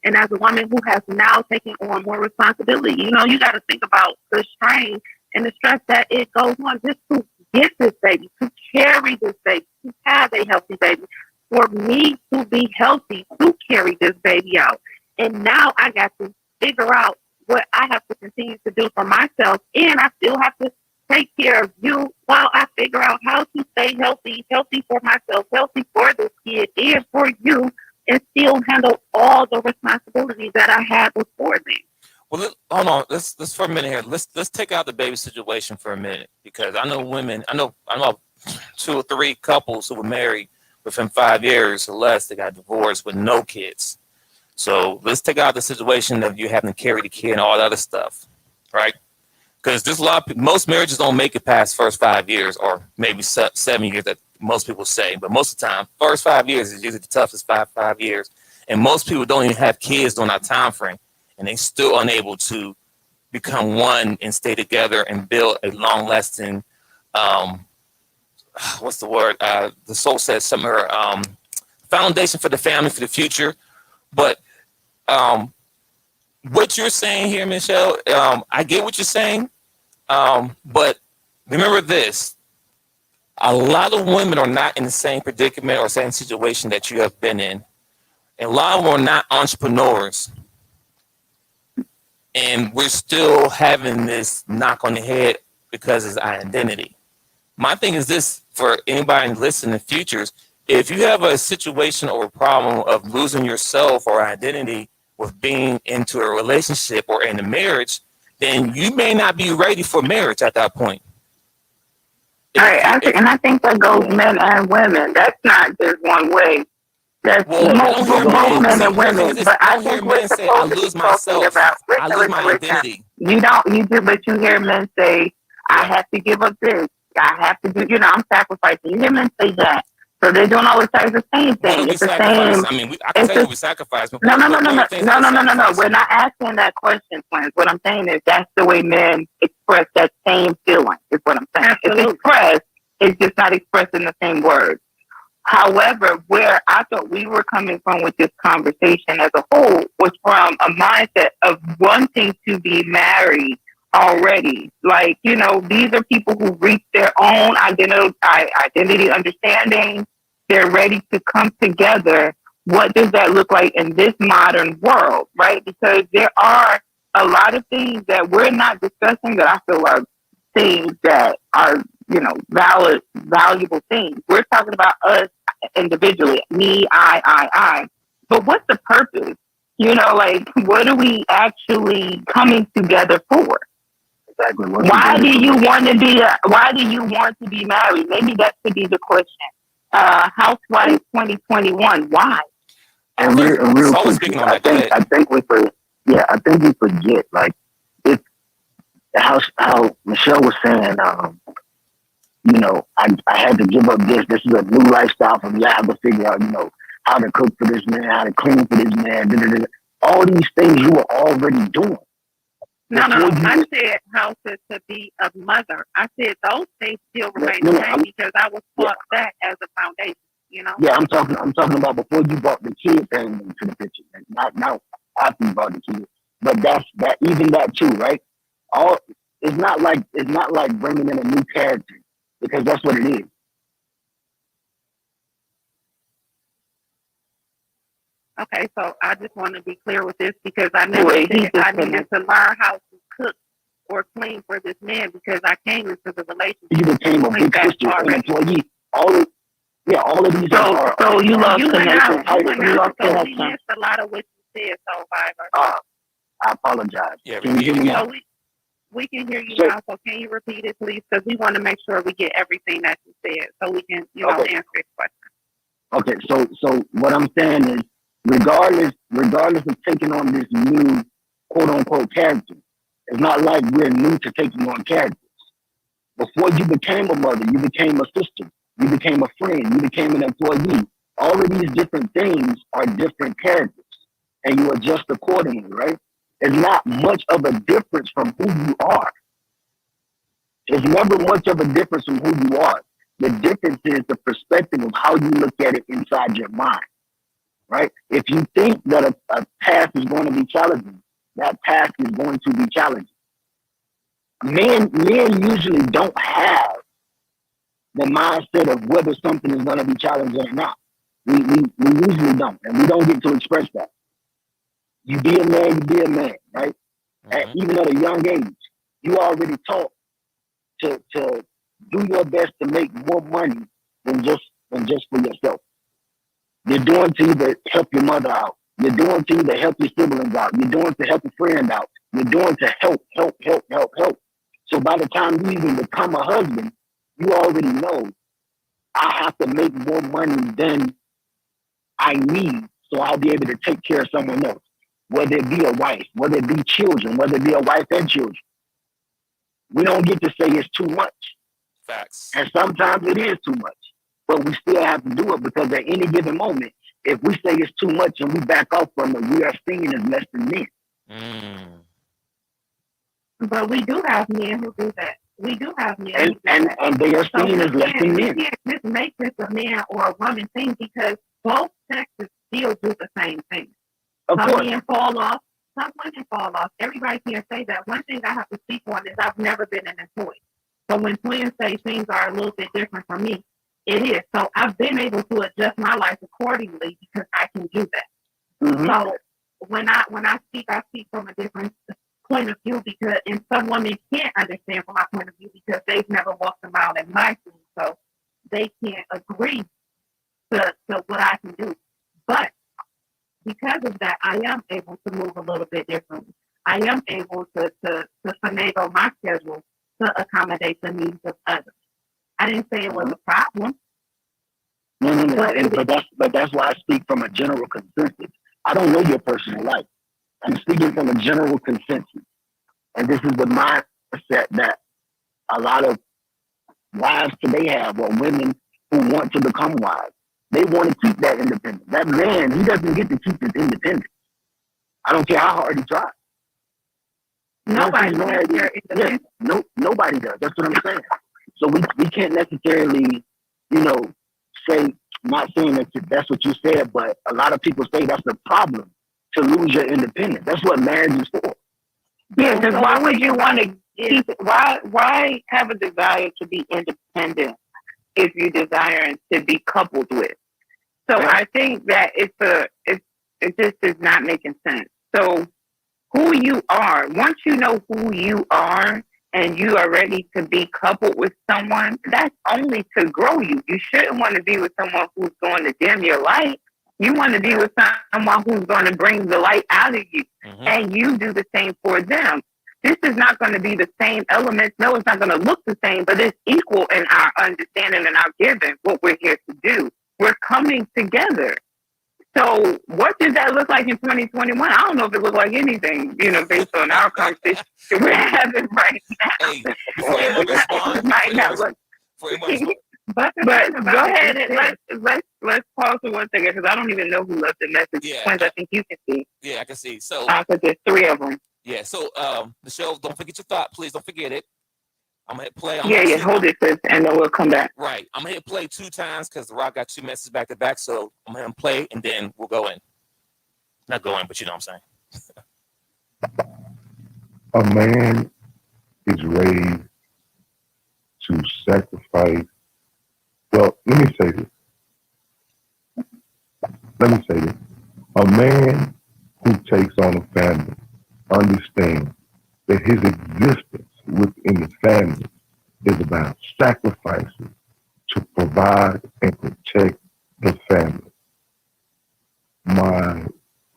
and as a woman who has now taken on more responsibility. You got to think about the strain and the stress that it goes on just to get this baby, to carry this baby, to have a healthy baby, for me to be healthy, to carry this baby out. And now I got to figure out what I have to continue to do for myself, and I still have to take care of you while I figure out how to stay healthy for myself, healthy for this kid, and for you, and still handle all the responsibilities that I had before then. Well, hold on. Let's for a minute here. Let's take out the baby situation for a minute, because I know women. I know 2 or 3 couples who were married within 5 years or less. They got divorced with no kids. So let's take out the situation of you having to carry the kid and all that other stuff, right? Because there's most marriages don't make it past first 5 years, or maybe 7 years that most people say. But most of the time, first 5 years is usually the toughest 5 years. And most people don't even have kids during that time frame, and they still unable to become one and stay together and build a long-lasting, what's the word? The soul says somewhere, foundation for the family for the future. But what you're saying here, Michelle, I get what you're saying, but remember this: a lot of women are not in the same predicament or same situation that you have been in, and a lot of them are not entrepreneurs, and we're still having this knock on the head because it's our identity. My thing is this: for anybody listening in futures, if you have a situation or a problem of losing yourself or identity with being into a relationship or in a marriage, then you may not be ready for marriage at that point. I think that goes men and women. That's not just one way. That's both men and women. But I think we're supposed to be talking about. I lose my identity. You do, but you hear men say, I have to give up this. I have to do, I'm sacrificing. You hear men say that. So they're doing all the same thing. It's the same. I mean, I can tell you we sacrifice. No. We're not asking that question, Twins. What I'm saying is that's the way men express that same feeling, is what I'm saying. Absolutely. It's expressed, it's just not expressed in the same words. However, where I thought we were coming from with this conversation as a whole was from a mindset of wanting to be married already. Like, these are people who reach their own identity understanding. They're ready to come together. What does that look like in this modern world, right? Because there are a lot of things that we're not discussing that I feel are things that are, valuable things. We're talking about us individually, me, I. But what's the purpose? What are we actually coming together for? Exactly. Why do you want to be married? Maybe that could be the question. Housewife 2021. Why? And real quick, I think we forget, like, it's how Michelle was saying, I had to give up this. This is a new lifestyle for me. I have to figure out, how to cook for this man, how to clean for this man. All these things you were already doing. No, no, before no. you I said how to be a mother. I said those things still remain no, the no, same because I was yeah, taught that as a foundation. You know. yeah, I'm talking about before you brought the kid thing into the picture. And not now after you brought the kid. But that's that even that too, right? All it's not like bringing in a new character because that's what it is. Okay, so I just want to be clear with this because I never Wait, he said I just needed to learn how to cook or clean for this man because I came into the You relationship became a with big that sister, an already. employee. All of these so you So lost you went connection. out, you went You out, lost so we connection. missed a lot of what you said, so Viber. I apologize. Yeah, Can you repeat hear it me again. now? So we can hear you So now. So can you repeat it, please? Because we want to make sure we get everything that you said, so we can, okay, answer this question. okay. So what I'm saying is, regardless of taking on this new quote unquote character, it's not like we're new to taking on characters. Before you became a mother, you became a sister, you became a friend, you became an employee. All of these different things are different characters, and you adjust accordingly, right? It's not much of a difference from who you are. It's never much of a difference from who you are. The difference is the perspective of how you look at it inside your mind, right? If you think that a task is going to be challenging, that task is going to be challenging. Men usually don't have the mindset of whether something is going to be challenging or not. We usually don't, and we don't get to express that. You be a man, right? Mm-hmm. Even at a young age, you already taught to do your best to make more money than just for yourself. You're doing to either help your mother out. You're doing to either help your siblings out. You're doing to help a friend out. You're doing to help. So by the time you even become a husband, you already know I have to make more money than I need so I'll be able to take care of someone else. Whether it be a wife, whether it be children, whether it be a wife and children. We don't get to say it's too much. Facts. And sometimes it is too much. But we still have to do it because at any given moment, if we say it's too much and we back off from it, we are seen as less than men. Mm. But we do have men who do that. We do have men who And do and, that. and they are So seen as less than we men. can't just make this a man or a woman thing because both sexes still do the same thing. Of Some course. men fall off, some women fall off. Everybody can't say that. One thing I have to speak on is I've never been an employee. So when twins say things are a little bit different from me, it is. So I've been able to adjust my life accordingly because I can do that. Mm-hmm. So when I speak from a different point of view because and some women can't understand from my point of view because they've never walked a mile in my shoes. So they can't agree to what I can do. But because of that, I am able to move a little bit differently. I am able to finagle my schedule to accommodate the needs of others. I didn't say it was a problem, No. but But that's why I speak from a general consensus. I don't know your personal life. I'm speaking from a general consensus. And this is the mindset that a lot of wives today have, or women who want to become wives. They want to keep that independence. That man, he doesn't get to keep his independence. I don't care how hard he tries. nobody is there independent. Nobody does. That's what I'm saying. So we can't necessarily, say, not saying that that's what you said, but a lot of people say that's the problem to lose your independence. That's what marriage is for. Yeah, because why would you want to keep it? Why have a desire to be independent if you desire to be coupled with? So Yeah. I think that it just is not making sense. So who you are, once you know who you are and you are ready to be coupled with someone, that's only to grow you. You shouldn't want to be with someone who's going to dim your light. You want to be with someone who's going to bring the light out of you, Mm-hmm. and you do the same for them. This is not going to be the same elements. No, it's not going to look the same, but it's equal in our understanding and our giving, what we're here to do. We're coming together. So what does that look like in 2021? I don't know if it looks like anything, based on our conversation we're having right now. Hey, before anyone responds, Might not look. But go ahead and let's pause for 1 second because I don't even know who left the message. Yeah, Twins, I think you can see. yeah, I can see. So Because there's 3 of them. Yeah. So the show. Don't forget your thought, please. Don't forget it. I'm gonna hit play. Yeah, hold it, sis, and then we'll come back. Right. I'm gonna hit play 2 times because the Rock got 2 messages back to back. So I'm gonna play and then we'll go in. Not go in, but you know what I'm saying. A man is raised to sacrifice. Well, let me say this. A man who takes on a family understands that his existence within the family is about sacrificing to provide and protect the family. My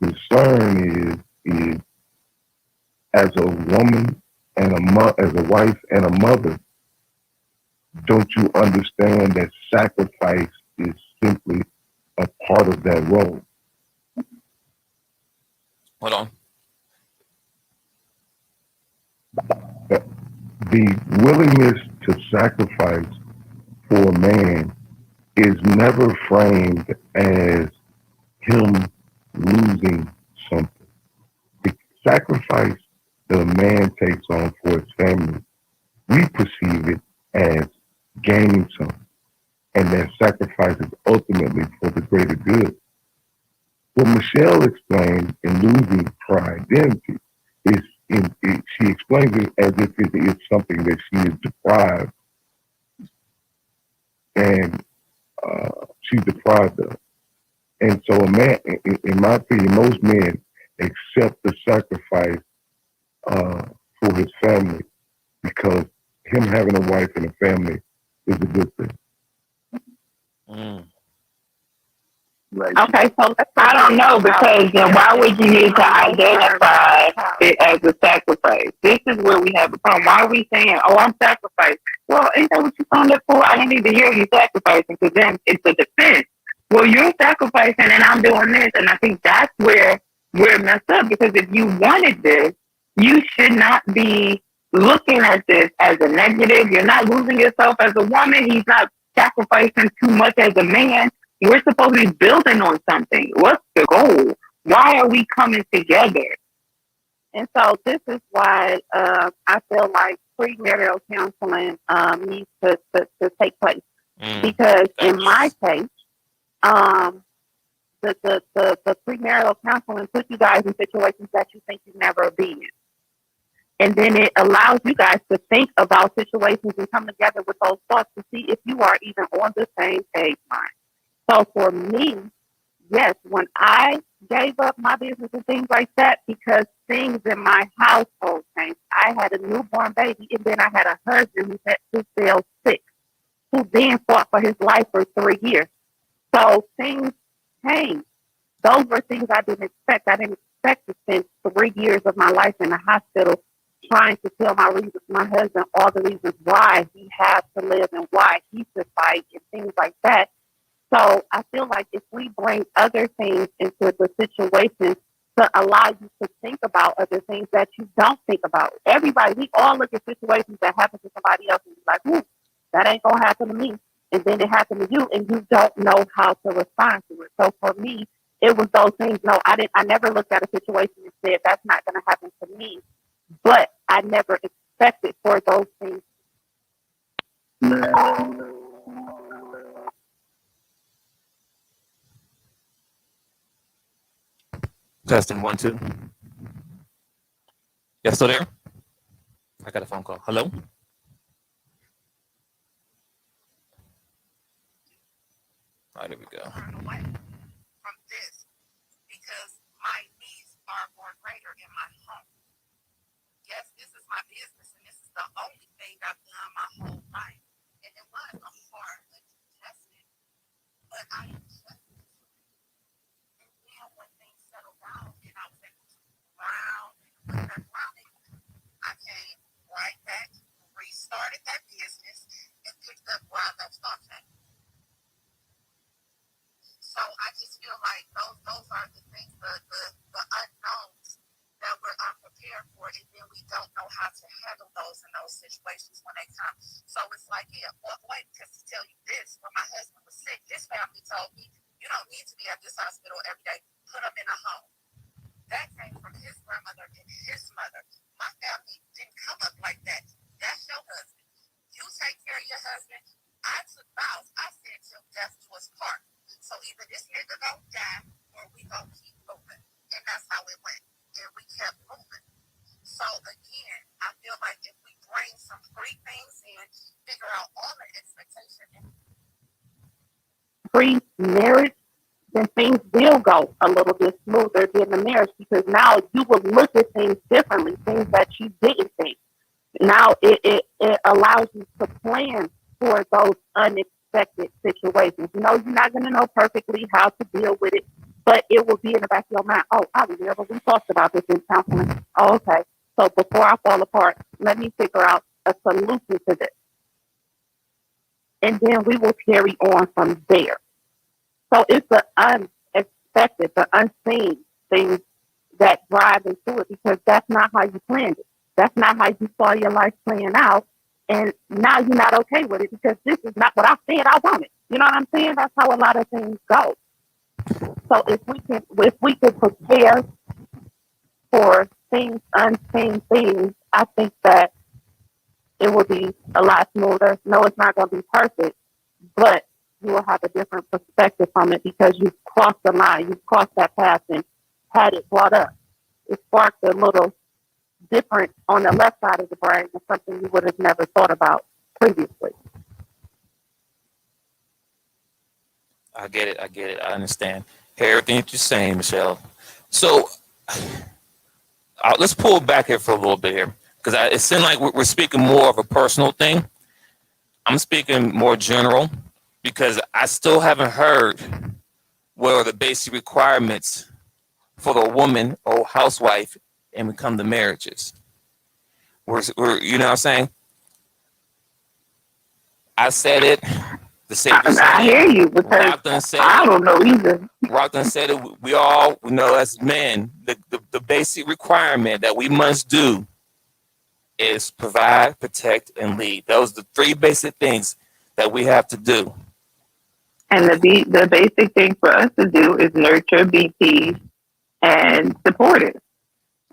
concern is as a woman and as a wife and a mother, don't you understand that sacrifice is simply a part of that role? Hold on. The willingness to sacrifice for a man is never framed as him losing something. The sacrifice that a man takes on for his family, we perceive it as gaining something, and that sacrifice is ultimately for the greater good. What Michelle explained in losing her identity is she explains it as if it is something that she is deprived, and she's deprived of. And so a man, in my opinion, most men accept the sacrifice for his family because him having a wife and a family is a good thing. Mm. Right. Okay, so I don't know, because then why would you need to identify it as a sacrifice? This is where we have a problem. Why are we saying, "Oh, I'm sacrificing"? Well, ain't that what you signed up for? I don't need to hear you sacrificing, because then it's a defense. Well, you're sacrificing and I'm doing this, and I think that's where we're messed up. Because if you wanted this, you should not be looking at this as a negative. You're not losing yourself as a woman. He's not sacrificing too much as a man. We're supposed to be building on something. What's the goal? Why are we coming together? And so this is why I feel like premarital counseling needs to take place. Because in my case, the premarital counseling puts you guys in situations that you think you've never been in. And then it allows you guys to think about situations and come together with those thoughts to see if you are even on the same page line. So for me, yes, when I gave up my business and things like that, because things in my household changed. I had a newborn baby, and then I had a husband who fell sick, who then fought for his life for 3 years. So things changed. Those were things I didn't expect. I didn't expect to spend 3 years of my life in the hospital trying to tell my husband all the reasons why he has to live and why he should fight and things like that. So I feel like if we bring other things into the situation to allow you to think about other things that you don't think about. Everybody, we all look at situations that happen to somebody else and be like, that ain't going to happen to me. And then it happened to you and you don't know how to respond to it. So for me, it was those things. No, I never looked at a situation and said, that's not going to happen to me. But I never expected for those things. Testing 1, 2. You still there? I got a phone call. Hello? All right, there we go. Away from this because my needs are more greater in my home. Yes, this is my business and this is the only thing I've done my whole life. And it was a hard adjustment, but I adjusted to it. And then when things settled down and I was able to move around and look around it, I came right back, restarted that business, and picked up where I left off at. So I just feel like those are the things, the unknowns that we're unprepared for, and then we don't know how to handle those in those situations when they come. So it's like, wait, because to tell you this, when my husband was sick, his family told me, you don't need to be at this hospital every day. Put him in a home. that came from his grandmother and his mother. My family didn't come up like that. That's your husband. You take care of your husband. I took vows. I said till death do us part. So either this nigga gonna die or we gonna keep moving. And that's how it went. And we kept moving. So again, I feel like if we bring some free things in, figure out all the expectations. Free marriage, then things will go a little bit smoother than the marriage because now you will look at things differently, things that you didn't think. Now it allows you to plan for those unexpected situations. You know, you're not going to know perfectly how to deal with it, but it will be in the back of your mind. Oh, I remember we talked about this in counseling. Oh, okay. So before I fall apart, let me figure out a solution to this. And then we will carry on from there. So it's the unexpected, the unseen things that drive into it because that's not how you planned it. That's not how you saw your life playing out. And now you're not okay with it because this is not what I said I wanted. You know what I'm saying? That's how a lot of things go. So if we can prepare for things, unseen things, I think that it will be a lot smoother. No, it's not going to be perfect, but you will have a different perspective from it because you've crossed the line, you've crossed that path and had it brought up. It sparked a little different on the left side of the brain and something you would have never thought about previously. I get it. I understand. Hear everything that you're saying, Michelle. So let's pull back here for a little bit here because it seems like we're speaking more of a personal thing. I'm speaking more general because I still haven't heard what are the basic requirements for the woman or housewife and become the marriages. We're you know what I'm saying? I said it. The Savior said I it. hear you because I don't know either. Rockton said it. We all know as men, the basic requirement that we must do is provide, protect, and lead. Those are the three basic things that we have to do. And the basic thing for us to do is nurture, be peace, and support it.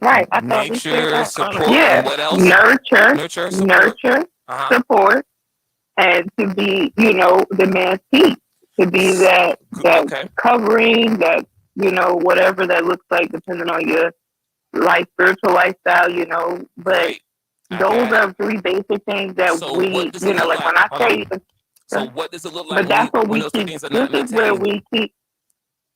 Right. I thought we said Nature, that. support, Yeah. and what else? Nurture, support, and to be, the man's peace. To be that covering, that, whatever that looks like, depending on your spiritual lifestyle, But those are three basic things that So we, what does it look like like? when I say. So what does it look like But that's what when we those three keep. things are This not is where maintained? we keep.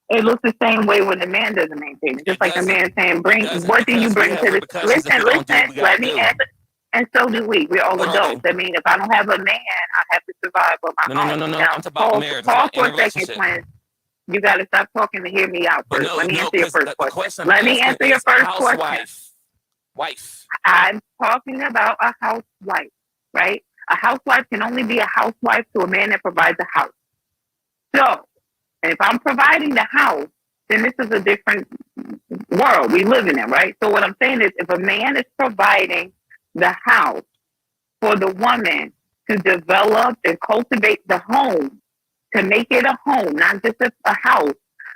It looks the same way when the man doesn't maintain it. Just like the man saying, what do you bring to this? Listen, let me answer. And so do we. We're all adults. I mean, if I don't have a man, I have to survive on my own. No. Now, I'm talking about marriage. Pause for in a second, Twins. You got to stop talking to hear me out first. Let me answer your first question. Let me answer your first question. Wife. I'm talking about a housewife, right? A housewife can only be a housewife to a man that provides a house. So, if I'm providing the house, then this is a different world we live in, right? So what I'm saying is if a man is providing the house for the woman to develop and cultivate the home, to make it a home, not just a house.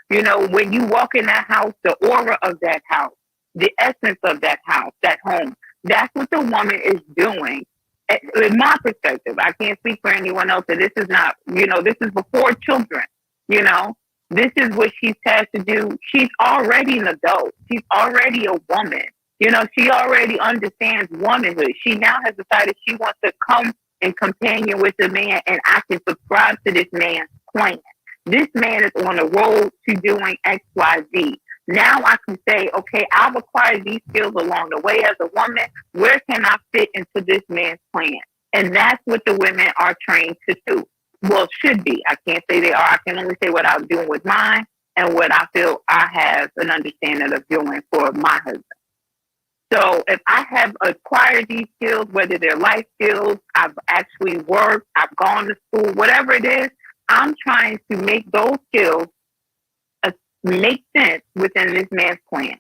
When you walk in that house, the aura of that house, the essence of that house, that home, that's what the woman is doing. In my perspective, I can't speak for anyone else. This is not, this is before children, This is what she's tasked to do. She's already an adult. She's already a woman. She already understands womanhood. She now has decided she wants to come and companion with the man, and I can subscribe to this man's plan. This man is on the road to doing X, Y, Z. Now I can say, okay, I've acquired these skills along the way as a woman. Where can I fit into this man's plan? And that's what the women are trained to do. Well, should be. I can't say they are. I can only say what I'm doing with mine and what I feel I have an understanding of doing for my husband. So if I have acquired these skills, whether they're life skills, I've actually worked, I've gone to school, whatever it is, I'm trying to make those skills make sense within this man's plan.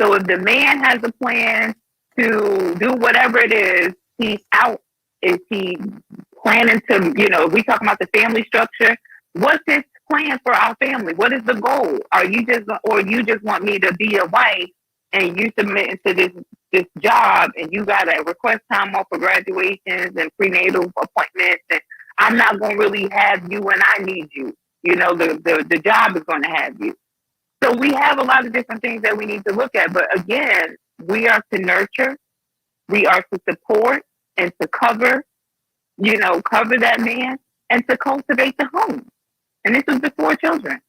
So if the man has a plan to do whatever it is, he's out. Is he planning to, if we talk about the family structure, what's his plan for our family? What is the goal? Are you just, or you just want me to be a wife and you submit into this job and you got to request time off for graduations and prenatal appointments, and I'm not going to really have you when I need you. You know, the job is going to have you. So we have a lot of different things that we need to look at. But again, we are to nurture, we are to support and to cover, cover that man and to cultivate the home. And this is before children.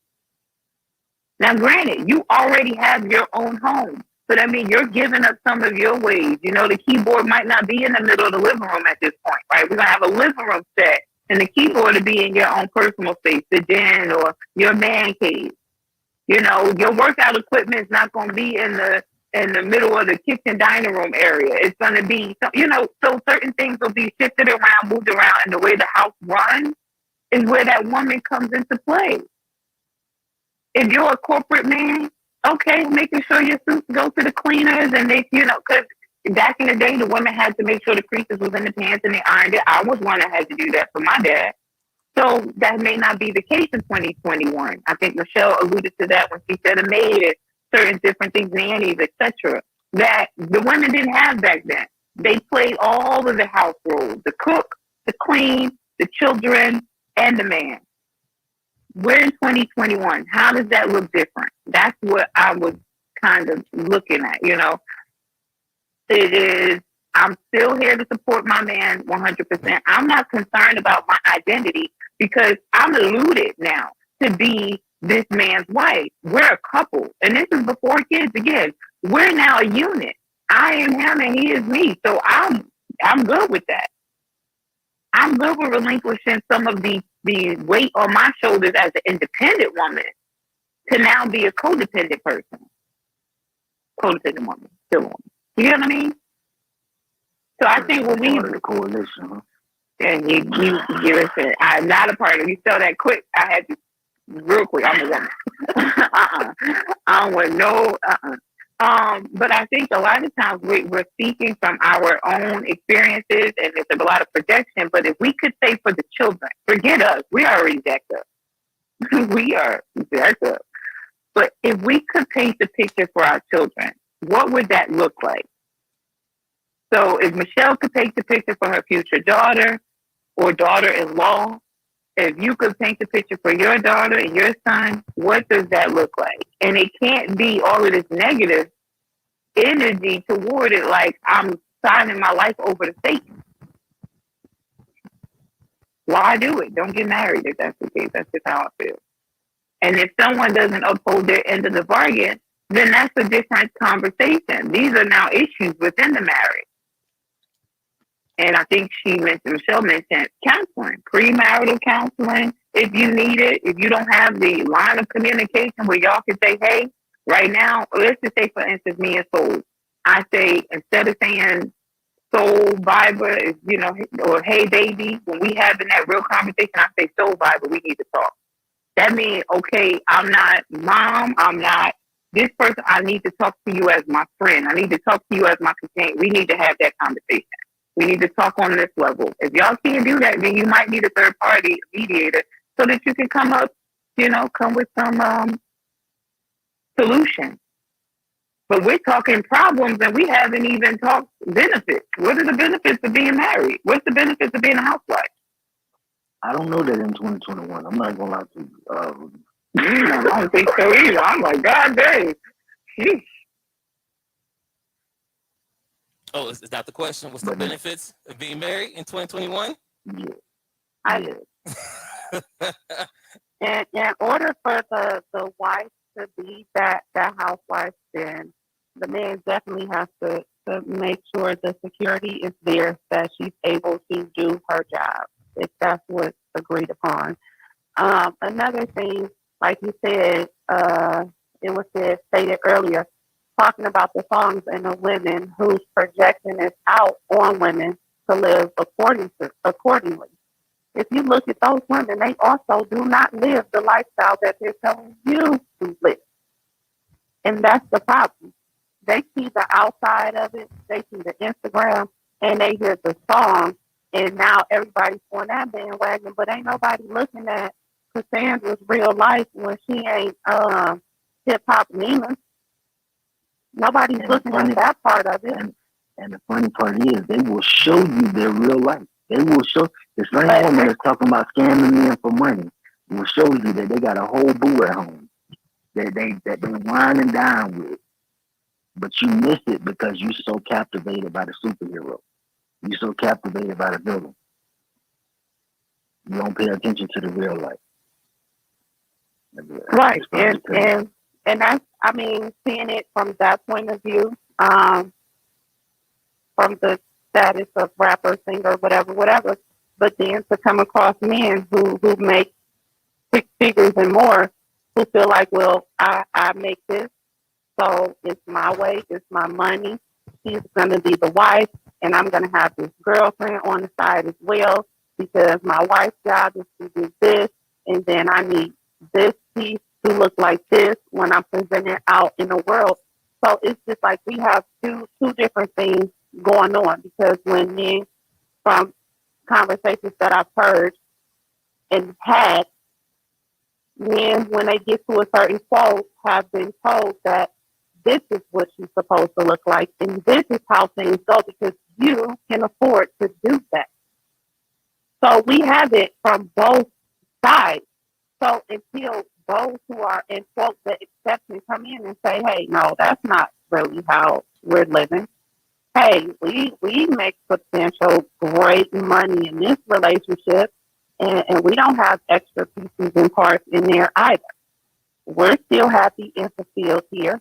Now, granted, you already have your own home. So that means you're giving up some of your ways. You know, the keyboard might not be in the middle of the living room at this point, right? We're going to have a living room set and the keyboard to be in your own personal space, the den or your man cave. You know, your workout equipment is not going to be in the middle of the kitchen dining room area. It's going to be, so certain things will be shifted around, moved around, and the way the house runs is where that woman comes into play. If you're a corporate man, okay, making sure your suits go to the cleaners and they, because back in the day, the women had to make sure the creases was in the pants and they ironed it. I was one that had to do that for my dad. So that may not be the case in 2021. I think Michelle alluded to that when she said a maid and certain different things, nannies, etc. That the women didn't have back then. They played all of the house roles: the cook, the clean, the children, and the man. We're in 2021. How does that look different? That's what I was kind of looking at. It is. I'm still here to support my man 100%. I'm not concerned about my identity because I'm alluded now to be this man's wife. We're a couple. And this is before kids again. We're now a unit. I am him and he is me. So I'm good with that. I'm good with relinquishing some of the weight on my shoulders as an independent woman to now be a codependent person. Codependent woman. Still a woman. You know what I mean? So I think when we the coalition, and you listen, I'm not a part of it. You saw that quick. I had to real quick. I'm a woman. I don't want no. But I think a lot of times we're speaking from our own experiences, and it's a lot of projection. But if we could say for the children, forget us. We are already jacked up. We are jacked up. But if we could paint the picture for our children, what would that look like? So if Michelle could paint the picture for her future daughter or daughter-in-law, if you could paint the picture for your daughter and your son, what does that look like? And it can't be all of this negative energy toward it, like I'm signing my life over to Satan. Why do it? Don't get married if that's the case. That's just how I feel. And if someone doesn't uphold their end of the bargain, then that's a different conversation. These are now issues within the marriage. And I think Michelle mentioned counseling, premarital counseling. If you need it, if you don't have the line of communication where y'all can say, hey, right now, let's just say, for instance, me and Soul. I say, instead of saying Soul Viber, or hey, baby, when we having that real conversation, I say Soul Viber, we need to talk. That means, okay, I'm not mom, I'm not this person. I need to talk to you as my friend. I need to talk to you as my companion. We need to have that conversation. We need to talk on this level. If y'all can't do that, then you might need a third party mediator so that you can come with some solution. But we're talking problems and we haven't even talked benefits. What are the benefits of being married? What's the benefits of being a housewife? I don't know that in 2021. I'm not gonna lie to you. I don't think so either. I'm like, God dang. Sheesh. Oh, is that the question? What's the benefits of being married in 2021? Yeah. I did. And in order for the wife to be that housewife, then the man definitely has to make sure the security is there that she's able to do her job, if that's what's agreed upon. Another thing, like you said, it was stated earlier, talking about the songs and the women whose projection is out on women to live accordingly. If you look at those women, they also do not live the lifestyle that they're telling you to live. And that's the problem. They see the outside of it, they see the Instagram, and they hear the song, and now everybody's on that bandwagon, but ain't nobody looking at Cassandra's real life when she ain't hip hop Nina. Nobody's looking at that part of it. And the funny part is, they will show you their real life. They will show the same woman that's talking about scamming men for money. Will show you that they got a whole boo at home that they wine and dine with, but you miss it because you're so captivated by the superhero. You're so captivated by the villain. You don't pay attention to the real life. Right, and that's, I mean, seeing it from that point of view, from the status of rapper, singer, whatever. But then to come across men who make 6 figures and more, who feel like, well, I make this, so it's my way, it's my money. She's gonna be the wife, and I'm gonna have this girlfriend on the side as well because my wife's job is to do this, and then I need this piece to look like this when I'm presenting out in the world. So it's just like we have two different things going on, because when men, from conversations that I've heard and had, men, when they get to a certain quote, have been told that this is what you're supposed to look like and this is how things go because you can afford to do that. So we have it from both sides. So until those who are in quote the exception come in and say, hey, no, that's not really how we're living. Hey, we make substantial great money in this relationship, and we don't have extra pieces and parts in there either. We're still happy and fulfilled here.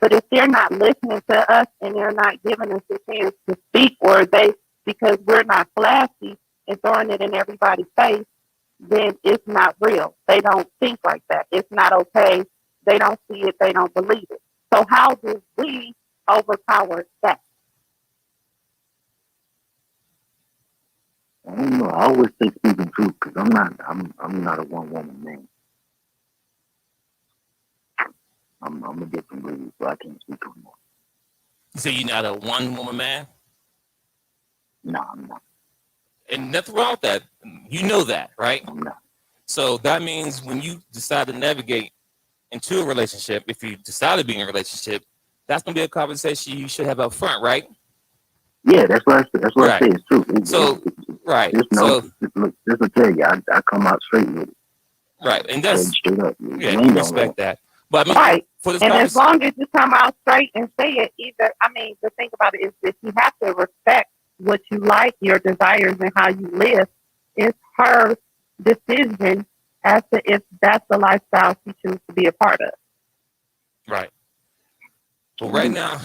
But if they're not listening to us and they're not giving us a chance to speak, or because we're not flashy and throwing it in everybody's face, then it's not real. They don't think like that. It's not okay. They don't see it. They don't believe it. So how do we overpower that? I don't know. I always say speaking truth because I'm not a one woman man. I'm a different breed, so I can't speak on more. So you're not a one woman man? No, I'm not. And nothing wrong with that. You know that, right? I'm not. So that means when you decide to navigate into a relationship, if you decide to be in a relationship, that's gonna be a conversation you should have up front, right? Yeah, that's what I say. It's true. Right. Just to tell you, I come out straight with it. Right, and that's straight up. Yeah, we respect that. But I mean, right. For this and as long as you come out straight and say it, the thing about it is that you have to respect what you like, your desires, and how you live. It's her decision as to if that's the lifestyle she chooses to be a part of. Right. Well, right now,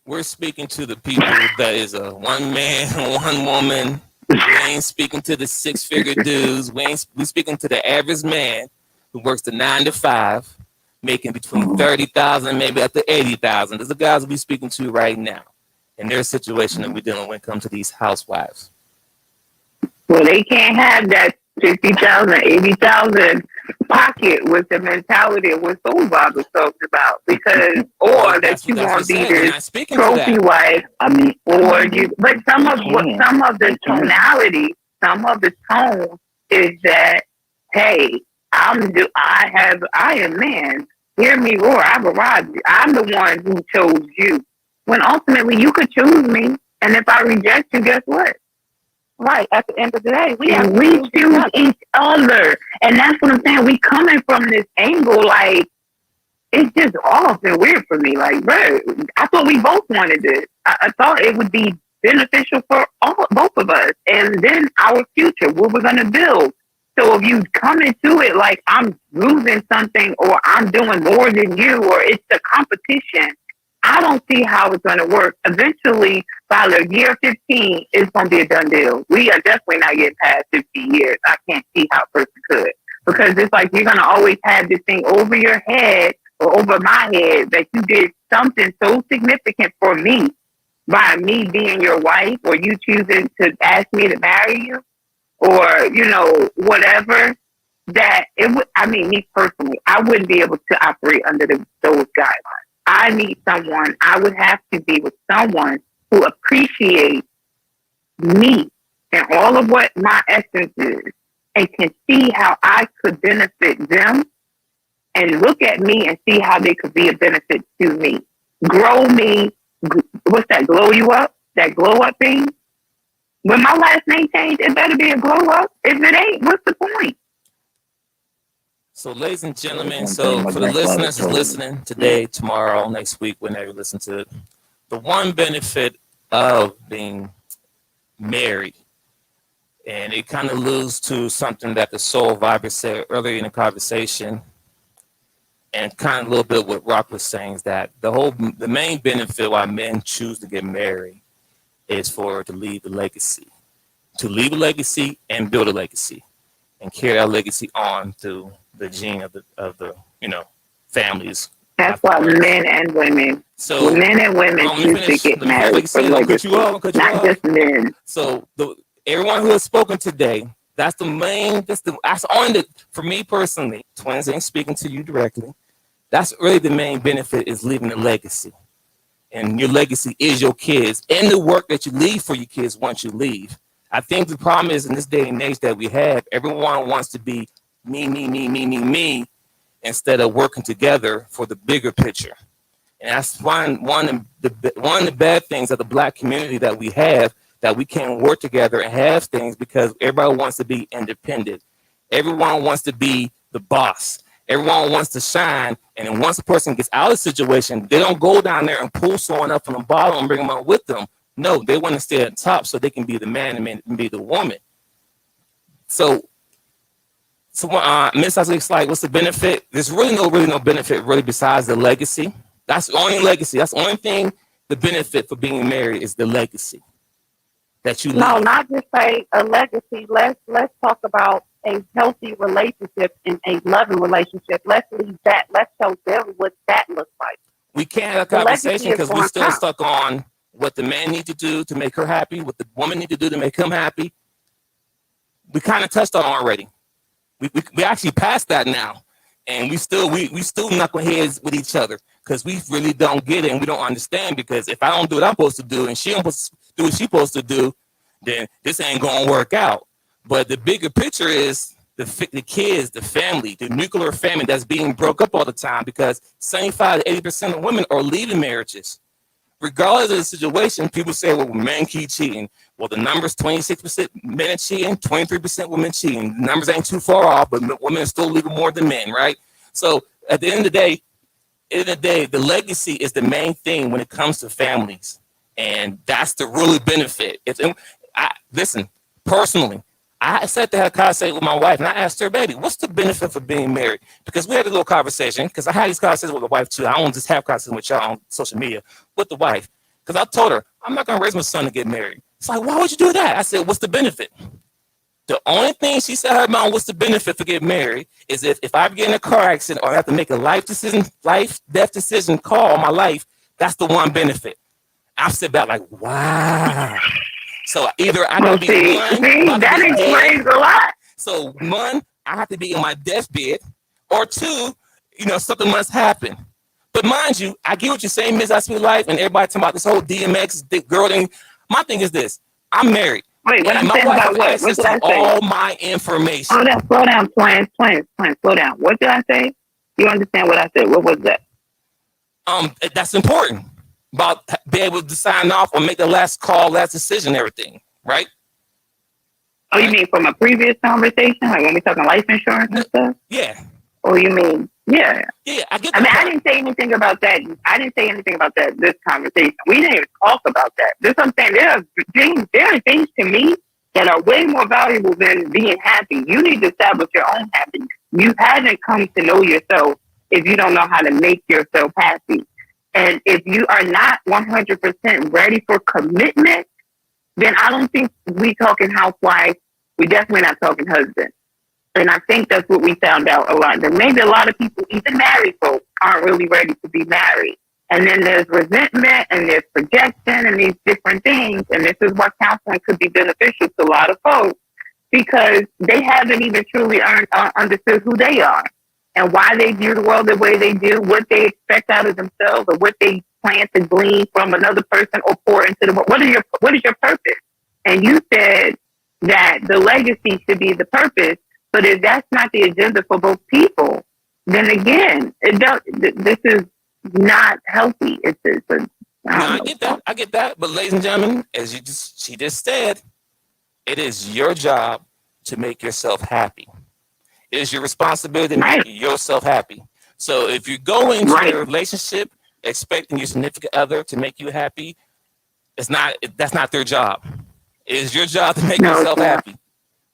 we're speaking to the people that is a one man, one woman. We ain't speaking to the 6-figure dudes. We're speaking to the average man who works the 9 to 5, making between 30,000, maybe up to 80,000. Those are the guys we're speaking to right now, and their situation that we're dealing with when it comes to these housewives. Well, they can't have that 50,000, 80,000 pocket with the mentality of what Soul Bob was talking about, because that you want to be this trophy wife. But some of the tonality, some of the tone is that, hey, I am man. Hear me roar. I've arrived. I'm the one who chose you. When ultimately you could choose me, and if I reject you, guess what? Right. At the end of the day, we choose each other, and that's what I'm saying. We coming from this angle, like it's just off and weird for me. Like, bro, I thought we both wanted this. I thought it would be beneficial for both of us, and then our future, what we're gonna build. So if you come into it like I'm losing something, or I'm doing more than you, or it's a competition, I don't see how it's going to work. Eventually, by the year 15, it's going to be a done deal. We are definitely not getting past 15 years. I can't see how a person could. Because it's like you're going to always have this thing over your head or over my head that you did something so significant for me by me being your wife, or you choosing to ask me to marry you, or, whatever, that it would, me personally, I wouldn't be able to operate under those guidelines. I need someone, I would have to be with someone who appreciates me and all of what my essence is, and can see how I could benefit them and look at me and see how they could be a benefit to me. Grow me. What's that? Glow you up? That glow up thing? When my last name changed, it better be a glow up. If it ain't, what's the point? So, ladies and gentlemen, so for the listeners who's listening today, tomorrow, next week, whenever you listen to it, the one benefit of being married, and it kind of alludes to something that the Soul Viber said earlier in the conversation, and kind of a little bit what Rock was saying, is that the main benefit why men choose to get married is to leave a legacy, and build a legacy, and carry that legacy on through the gene of the families. That's why men and women. So men and women choose to get married for legacy, not just men. So everyone who has spoken today, that's only for me personally. Twinsinc speaking to you directly. That's really the main benefit, is leaving a legacy, and your legacy is your kids and the work that you leave for your kids once you leave. I think the problem is in this day and age that we have, everyone wants to be me, instead of working together for the bigger picture. And that's one of the bad things of the Black community that we have, that we can't work together and have things because everybody wants to be independent. Everyone wants to be the boss. Everyone wants to shine. And then once a person gets out of the situation, they don't go down there and pull someone up from the bottom and bring them up with them. No, they want to stay at the top so they can be the man and be the woman. So Miss, it's like, what's the benefit? There's really no benefit really besides the legacy. That's the only legacy. That's the only thing. The benefit for being married is the legacy that you leave. No, not just say a legacy. Let's talk about a healthy relationship and a loving relationship. Let's leave that. Let's show them what that looks like. We can't have a conversation because we're still stuck on what the man needs to do to make her happy, what the woman needs to do to make him happy. We kind of touched on already. We actually passed that now, and we still knuckle heads with each other because we really don't get it and we don't understand. Because if I don't do what I'm supposed to do and she don't do what she's supposed to do, then this ain't gonna work out. But the bigger picture is the kids, the family, the nuclear family that's being broke up all the time because 75 to 80% of women are leaving marriages. Regardless of the situation, people say, well, men keep cheating. Well, the number's 26% men are cheating, 23% women cheating. The numbers ain't too far off, but women are still leaving more than men, right? So at the end of the day, the legacy is the main thing when it comes to families. And that's the really benefit. Listen, personally, I sat there, had a conversation with my wife, and I asked her, baby, what's the benefit for being married? Because we had a little conversation, because I had these conversations with the wife, too. I don't just have conversations with y'all on social media, with the wife. Because I told her, I'm not going to raise my son to get married. It's like, why would you do that? I said, what's the benefit? The only thing she said her mom, what's the benefit for getting married, is if I get in a car accident or I have to make a life-death decision call on my life, that's the one benefit. I sit back like, wow. So either I gotta be one, that explains a lot. So one, I have to be in my deathbed, or two, something must happen. But mind you, I get what you're saying, Miss I Speak Life, and everybody talking about this whole DMX girl thing. My thing is this: I'm married. Wait, what I'm saying about what? What did I say? All my information. Slow down, Twins, slow down. What did I say? You understand what I said? What was that? That's important. About being able to sign off or make the last call, last decision, everything, right? Oh, you mean from a previous conversation, like when we talking life insurance and stuff? Yeah. Or you mean, yeah. Yeah, I get that. I mean, I didn't say anything about that. This conversation. We didn't even talk about that. There's something, there are things to me that are way more valuable than being happy. You need to establish your own happiness. You haven't come to know yourself if you don't know how to make yourself happy. And if you are not 100% ready for commitment, then I don't think we talking housewife. We definitely not talking husband. And I think that's what we found out a lot. That maybe a lot of people, even married folks, aren't really ready to be married. And then there's resentment and there's projection and these different things. And this is why counseling could be beneficial to a lot of folks because they haven't even truly understood who they are. And why they view the world the way they do, what they expect out of themselves, or what they plan to glean from another person or pour into the world. What is your purpose? And you said that the legacy should be the purpose. But if that's not the agenda for both people, then again, this is not healthy. Now I get that. But ladies and gentlemen, as she just said, it is your job to make yourself happy. It is your responsibility to make yourself happy. So if you go into a relationship expecting your significant other to make you happy, that's not their job. It is your job to make yourself happy.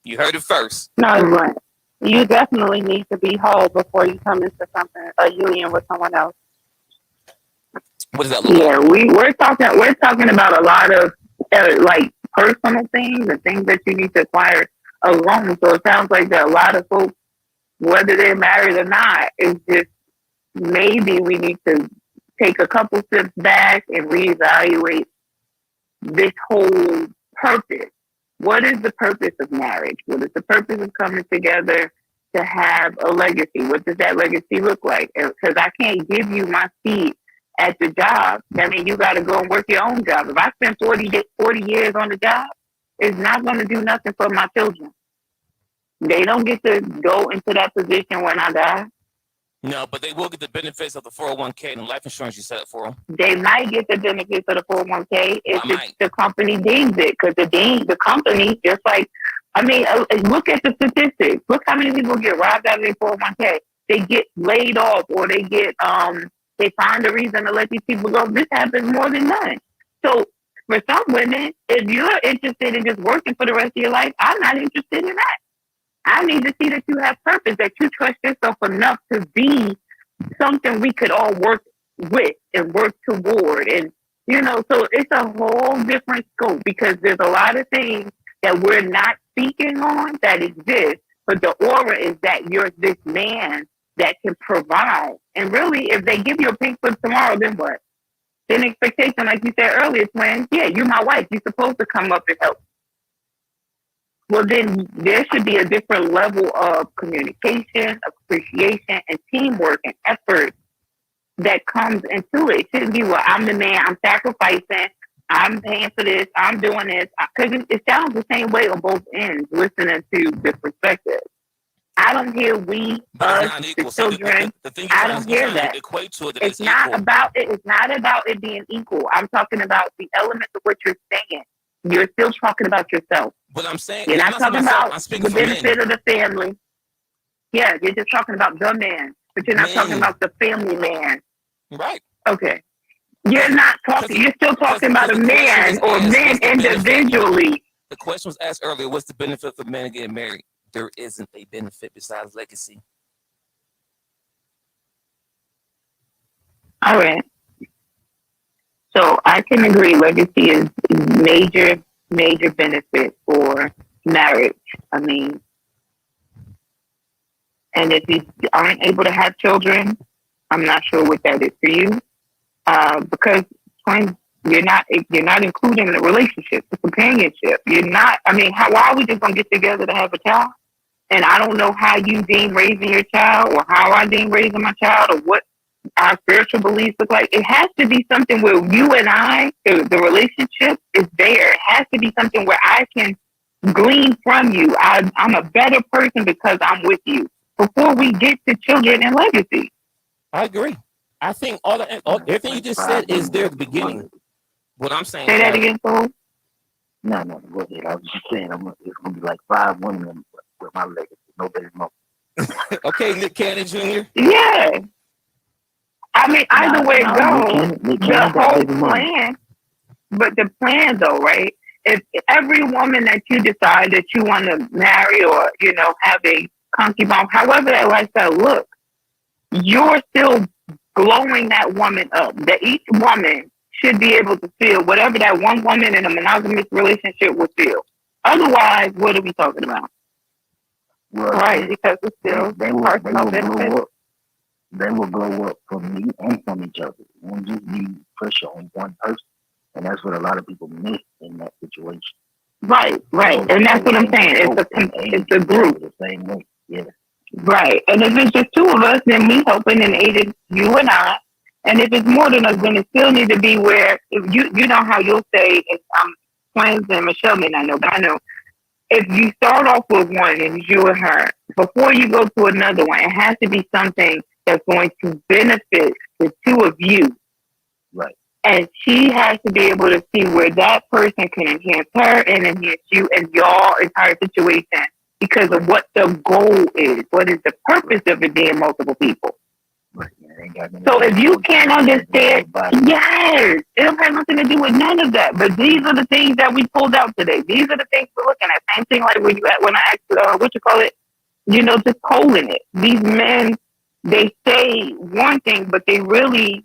You heard it first. No, right. You definitely need to be whole before you come into a union with someone else. What does that look like? We're talking about a lot of like personal things and things that you need to acquire alone. So it sounds like that a lot of folks, whether they're married or not, is just maybe we need to take a couple steps back and reevaluate this whole purpose. What is the purpose of marriage? What is the purpose of coming together to have a legacy? What does that legacy look like? Because I can't give you my seat at the job. I mean, you got to go and work your own job. If I spend 40 years on the job, it's not going to do nothing for my children. They don't get to go into that position when I die. No, but they will get the benefits of the 401k and the life insurance you set up for them. They might get the benefits of the 401k if the company deems it, because the company, just like, I mean, look at the statistics. Look how many people get robbed out of their 401k. They get laid off, or they get they find a reason to let these people go. This happens more than none. So for some women, if you're interested in just working for the rest of your life, I'm not interested in that. I need to see that you have purpose, that you trust yourself enough to be something we could all work with and work toward. And, so it's a whole different scope, because there's a lot of things that we're not speaking on that exist, but the aura is that you're this man that can provide. And really, if they give you a pink slip tomorrow, then what? Then expectation, like you said earlier, Twin, yeah, you're my wife. You're supposed to come up and help. Well, then there should be a different level of communication, appreciation, and teamwork and effort that comes into it. It shouldn't be, well, I'm the man, I'm sacrificing, I'm paying for this, I'm doing this. Because it sounds the same way on both ends, listening to the perspective. I don't hear we, us, the children. I don't hear that. It's not about it. It's not about it being equal. I'm talking about the elements of what you're saying. You're still talking about yourself. But I'm saying you're not talking about the benefit of the family. Yeah, you're just talking about the man, but you're not talking about the family man. Right. Okay. You're not talking. You're still talking about a man or men individually. The question was asked earlier: what's the benefit for men getting married? There isn't a benefit besides legacy. All right. So I can agree, legacy is major benefit for marriage. I mean, and if you aren't able to have children, I'm not sure what that is for you, because you're not including the relationship, the companionship. You're not. I mean, why are we just gonna get together to have a child? And I don't know how you deem raising your child, or how I deem raising my child, or what our spiritual beliefs look like. It has to be something where you and I, the relationship is there. It has to be something where I can glean from you. I'm a better person because I'm with you, before we get to children and legacy. I agree. I think everything you just said is there at the beginning. What I'm saying. Say that again, Paul. No, go ahead. I was just saying, it's going to be like 5 women with my legacy. Nobody's more. Okay, Nick Cannon Jr. Yeah. I mean, either way it goes, the whole plan, but the plan though, right? If every woman that you decide that you want to marry, or, have a concubine, however that lifestyle looks, you're still glowing that woman up. That each woman should be able to feel whatever that one woman in a monogamous relationship would feel. Otherwise, what are we talking about? Well, right, because it's still personal benefit. They will blow up from me and from each other. It won't just be pressure on one person. And that's what a lot of people miss in that situation. Right. And that's what I'm saying. It's a group. The same way. Yeah. Right. And if it's just 2 of us, then we helping and aiding you and I. And if it's more than us, then it still needs to be where, if you know how you'll say, if I'm twins, and Michelle may not know, but I know, if you start off with one and it's you and her, before you go to another one, it has to be something that's going to benefit the two of you. Right. And she has to be able to see where that person can enhance her and enhance you and your entire situation because of what the goal is. What is the purpose of it being multiple people? Right. So if you can't understand, yes, it don't have nothing to do with none of that. But these are the things that we pulled out today. These are the things we're looking at. Same thing like when I asked, what you call it, just polling it. These men, they say one thing, but they really,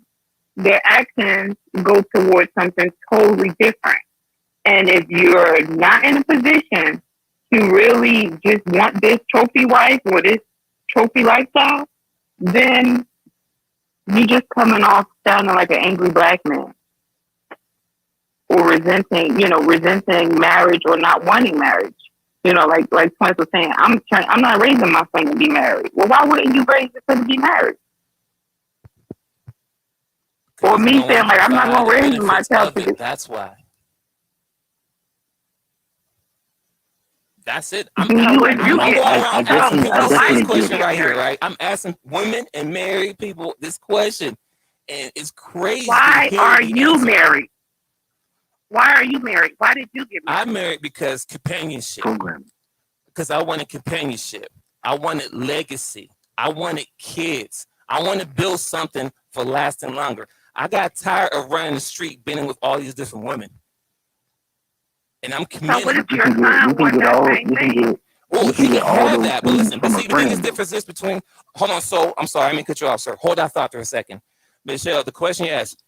their actions go towards something totally different. And if you're not in a position to really just want this trophy wife or this trophy lifestyle, then you just coming off sounding like an angry black man or resenting marriage or not wanting marriage. Like Twins was saying, I'm not raising my son to be married. Well, why wouldn't you raise your son to be married? Or me saying like I'm not gonna raise my child to be. That's why. That's it. I'm going around asking people this question get right here, right? I'm asking women and married people this question, and it's crazy. Why are you married? Why are you married? Why did you get married? I'm married because companionship. Program. Because I wanted companionship. I wanted legacy. I wanted kids. I want to build something for lasting longer. I got tired of running the street, being with all these different women. And I'm committed. So what if your son wants that same thing? Well, he can have that, but listen, but see, the biggest difference is between, hold on, so, I'm sorry, I mean cut you off, sir. Hold that thought for a second. Michelle, the question you asked,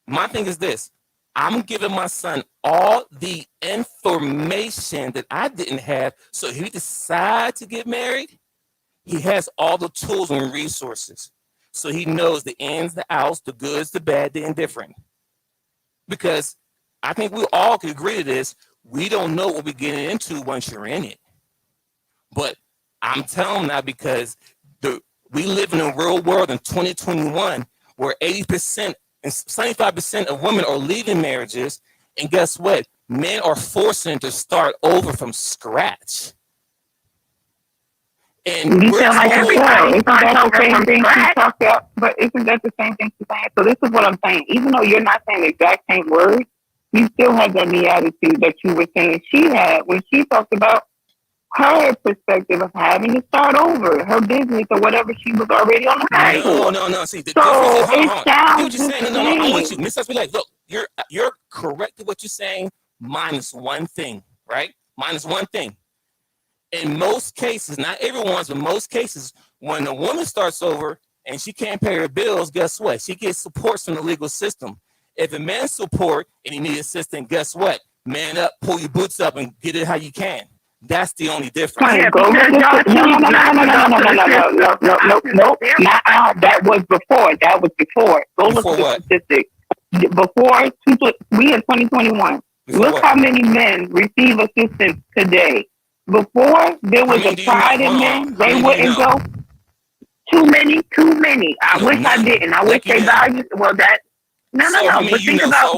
my thing is this, I'm giving my son all the information that I didn't have, so if he decides to get married, he has all the tools and resources. So he knows the ins, the outs, the goods, the bad, the indifferent. Because I think we all can agree to this. We don't know what we're getting into once you're in it. But I'm telling that because we live in a real world in 2021 where 80% and 75% of women are leaving marriages. And guess what? Men are forcing to start over from scratch. And you sound like everybody starts over from scratch. But isn't that the same thing she's saying? So this is what I'm saying. Even though you're not saying the exact same words, you still have that me attitude that you were saying she had when she talked about her perspective of having to start over her business or whatever she was already on the path for. No. See, the so difference is, it sounds what you're saying. No, I'm with you. Miss us be like, look, you're correct in what you're saying, minus one thing, right? Minus one thing. In most cases, not everyone's, but most cases, when a woman starts over and she can't pay her bills, guess what? She gets support from the legal system. If a man support and he needs assistance, guess what? Man up, pull your boots up, and get it how you can. That's the only difference. Yeah, no. That was before. Go look at the statistics. We in 2021. Look how many men receive assistance today. Before there was a pride in men, they wouldn't go. Too many. I wish I didn't. I wish they valued. Well, that. No. But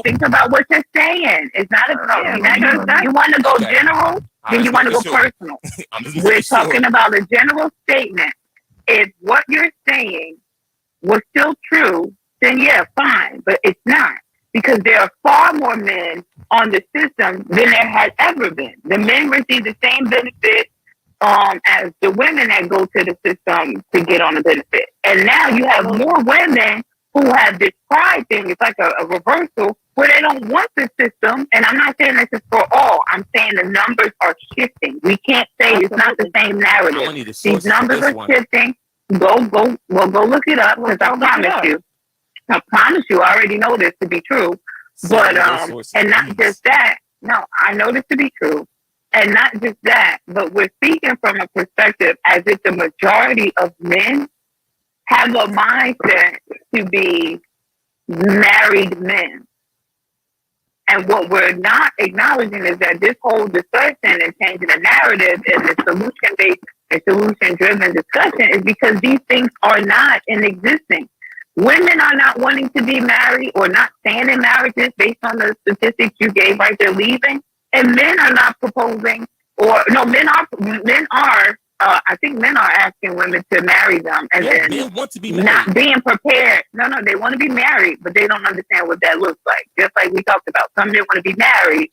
think about what you're saying. It's not a. You want to go general, then you want to go personal. We're talking about a general statement. If what you're saying was still true, then yeah, fine. But it's not. Because there are far more men on the system than there has ever been. The men receive the same benefit as the women that go to the system to get on the benefit. And now you have more women who have this pride thing. It's like a reversal where they don't want the system. And I'm not saying this is for all. I'm saying the numbers are shifting. We can't say it's not the same narrative. These numbers are shifting. Go look it up because I promise you, I already know this to be true. But and not just that. No, I know this to be true. And not just that, but we're speaking from a perspective as if the majority of men have a mindset to be married men. And what we're not acknowledging is that this whole discussion and changing the narrative and the solution-based and solution-driven discussion is because these things are not in existence. Women are not wanting to be married or not staying in marriages based on the statistics you gave right there leaving. And men are not proposing or or no, men are. I think men are asking women to marry them, and Yeah, then men want to be not married. being prepared. No, they want to be married, but they don't understand what that looks like. Just like we talked about, some men want to be married